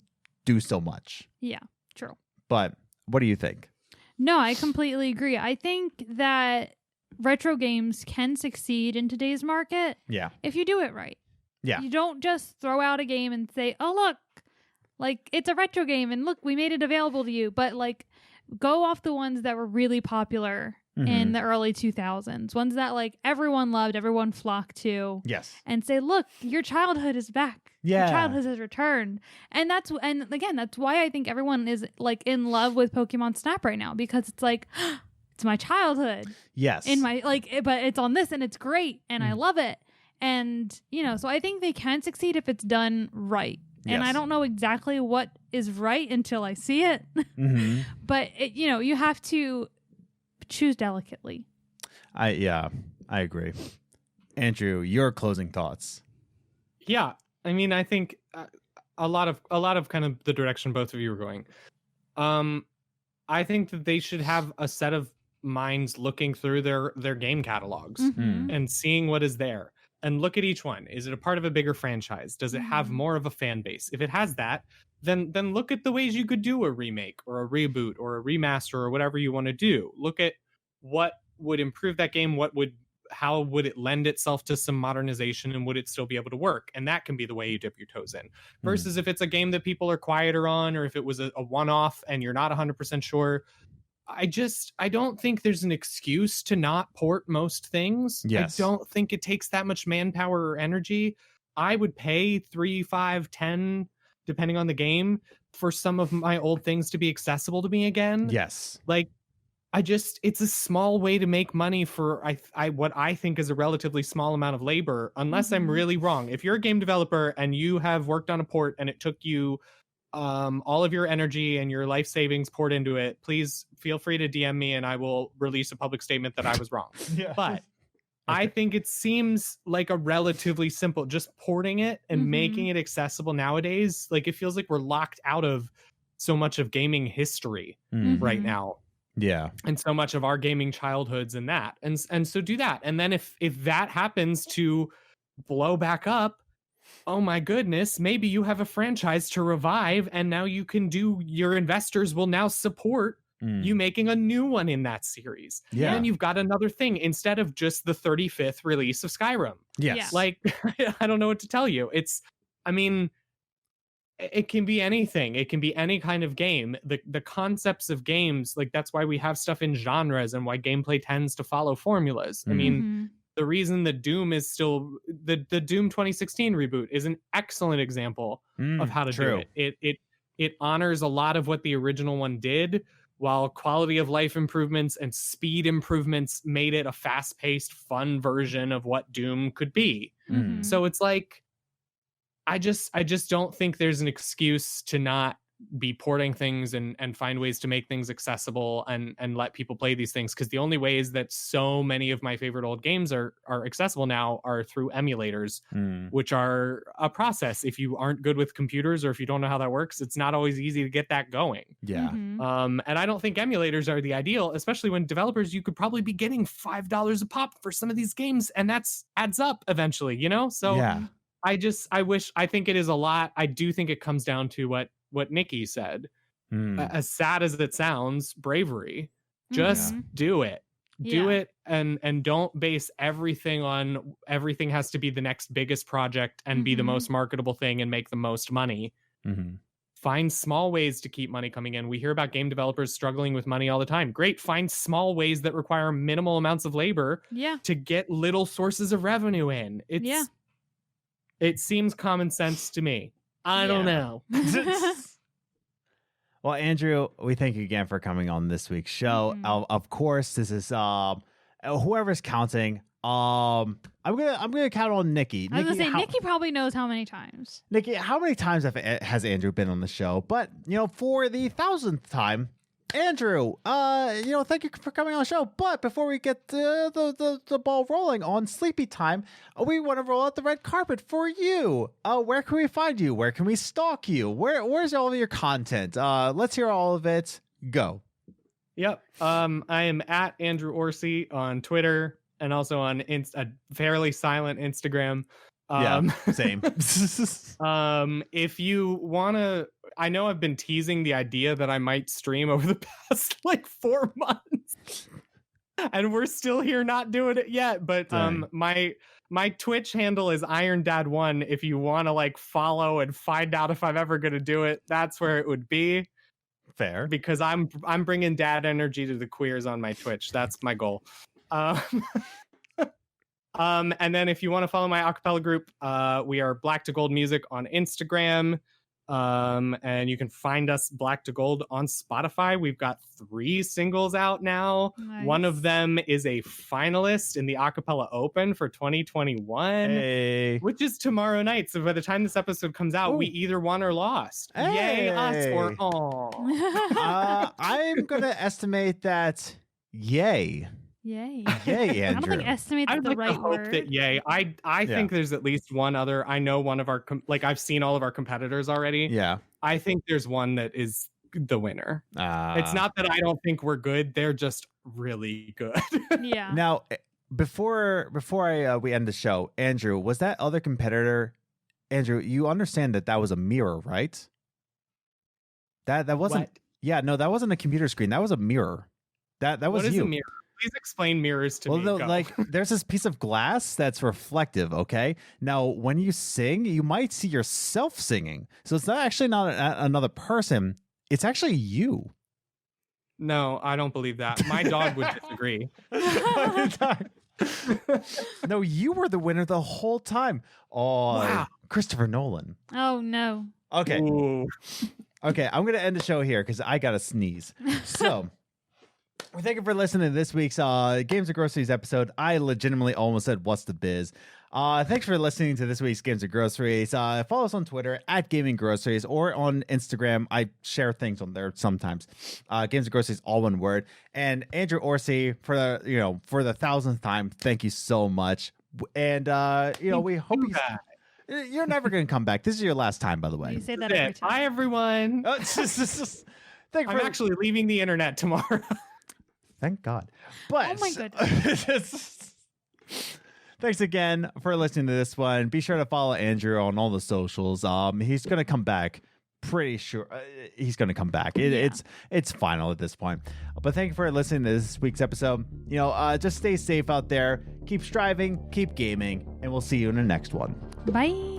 do so much. Yeah. True. But what do you think? No, I completely agree. I think that retro games can succeed in today's market Yeah. if you do it right. Yeah. You don't just throw out a game and say, oh, look, like it's a retro game and look, we made it available to you. But like go off the ones that were really popular in the early 2000s, ones that like everyone loved, everyone flocked to. Yes. And say, look, your childhood is back. Yeah. Your childhood has returned. And again, that's why I think everyone is like in love with Pokemon Snap right now, because it's like, it's my childhood Yes. in my but it's on this and it's great and I love it. And, so I think they can succeed if it's done right. And Yes. I don't know exactly what is right until I see it. Mm-hmm. But, you have to choose delicately. I agree. Andrew, your closing thoughts. Yeah, I mean, I think a lot of kind of the direction both of you are going. I think that they should have a set of minds looking through their game catalogs Mhm. and seeing what is there. and look at each one. Is it a part of a bigger franchise? Does it have more of a fan base? If it has that, then look at the ways you could do a remake or a reboot or a remaster or whatever you want to do. Look at what would improve that game. How would it lend itself to some modernization, and would it still be able to work? And that can be the way you dip your toes in. Versus if it's a game that people are quieter on, or if it was a one-off and you're not 100% sure. I don't think there's an excuse to not port most things. Yes. I don't think it takes that much manpower or energy. I would pay 3, 5, 10, depending on the game, for some of my old things to be accessible to me again. Yes. Like, it's a small way to make money for what I think is a relatively small amount of labor, unless I'm really wrong. If you're a game developer and you have worked on a port and it took you all of your energy and your life savings poured into it, please feel free to DM me and I will release a public statement that I was wrong. But I think it seems like a relatively simple, just porting it and making it accessible nowadays. Like, it feels like we're locked out of so much of gaming history right now. Yeah. And so much of our gaming childhoods and that. And so do that. And then if that happens to blow back up, oh my goodness, maybe you have a franchise to revive, and now you can your investors will now support you making a new one in that series. Yeah. And then you've got another thing instead of just the 35th release of Skyrim. Yes. Like, I don't know what to tell you. It can be anything. It can be any kind of game. The concepts of games, like, that's why we have stuff in genres and why gameplay tends to follow formulas. I mean, the reason that Doom is still the Doom 2016 reboot is an excellent example of how to do it. It honors a lot of what the original one did, while quality of life improvements and speed improvements made it a fast-paced, fun version of what Doom could be. So it's like, I just don't think there's an excuse to not be porting things and find ways to make things accessible and let people play these things. Because the only ways that so many of my favorite old games are accessible now are through emulators, which are a process. If you aren't good with computers or if you don't know how that works, it's not always easy to get that going. Yeah. And I don't think emulators are the ideal, especially when developers, you could probably be getting $5 a pop for some of these games, and that's adds up eventually, you know? So yeah. I think it is a lot. I do think it comes down to what Nikki said. As sad as it sounds, bravery. Just do it. Do it, and don't base everything on everything has to be the next biggest project and be the most marketable thing and make the most money. Find small ways to keep money coming in. We hear about game developers struggling with money all the time. Great. Find small ways that require minimal amounts of labor to get little sources of revenue in. It seems common sense to me. I don't know. Well, Andrew, we thank you again for coming on this week's show. Of course, this is whoever's counting. I'm gonna count on Nikki. I was gonna say Nikki probably knows how many times. Nikki, how many times has Andrew been on the show? But for the 1,000th time, Andrew, thank you for coming on the show. But before we get the ball rolling on Sleepy Time, we want to roll out the red carpet for you. Where can we find you? Where can we stalk you? Where's all of your content? Let's hear all of it. Go. Yep. I am at Andrew Orsie on Twitter and also on a fairly silent Instagram. Same. If you want to, I know I've been teasing the idea that I might stream over the past 4 months, and we're still here not doing it yet. But my Twitch handle is IronDad1. If you want to follow and find out if I'm ever going to do it, that's where it would be. Fair, because I'm bringing dad energy to the queers on my Twitch. That's my goal. And then if you want to follow my acapella group, we are Black to Gold Music on Instagram. And you can find us Black to Gold on Spotify. We've got 3 singles out now. Nice. One of them is a finalist in the Acapella Open for 2021, which is tomorrow night. So by the time this episode comes out, we either won or lost. Yay us or I'm going to estimate that yay. Yay. Yay, Andrew. I don't think estimate's the right word. That yay. I think there's at least one other. I know one of our I've seen all of our competitors already. Yeah. I think there's one that is the winner. It's not that I don't think we're good. They're just really good. Yeah. Now, before we end the show, Andrew, was that other competitor? Andrew, you understand that was a mirror, right? That wasn't. What? Yeah, no, that wasn't a computer screen. That was a mirror. That was What is you. a mirror? Please explain mirrors to me. Well, Go. like there's this piece of glass that's reflective. Okay, now when you sing, you might see yourself singing. So it's not another person. It's actually you. No, I don't believe that. My dog would disagree. No, you were the winner the whole time. Oh, Wow. Christopher Nolan. Oh no. Okay. Ooh. Okay, I'm going to end the show here because I got to sneeze. So, well, thank you for listening to this week's Games and Groceries episode. I legitimately almost said, what's the biz? Thanks for listening to this week's Games and Groceries. Follow us on Twitter at Gaming Groceries or on Instagram. I share things on there sometimes. Games and Groceries, all one word. And Andrew Orsie, for the 1,000th time, thank you so much. And, we hope you're never going to come back. This is your last time, by the way. You say that every time. Bye, everyone. I'm actually leaving the internet tomorrow. Thank God. But oh my goodness. Thanks again for listening to this one. Be sure to follow Andrew on all the socials. He's going to come back. Pretty sure he's going to come back. It's final at this point. But thank you for listening to this week's episode. Just stay safe out there. Keep striving, keep gaming, and we'll see you in the next one. Bye.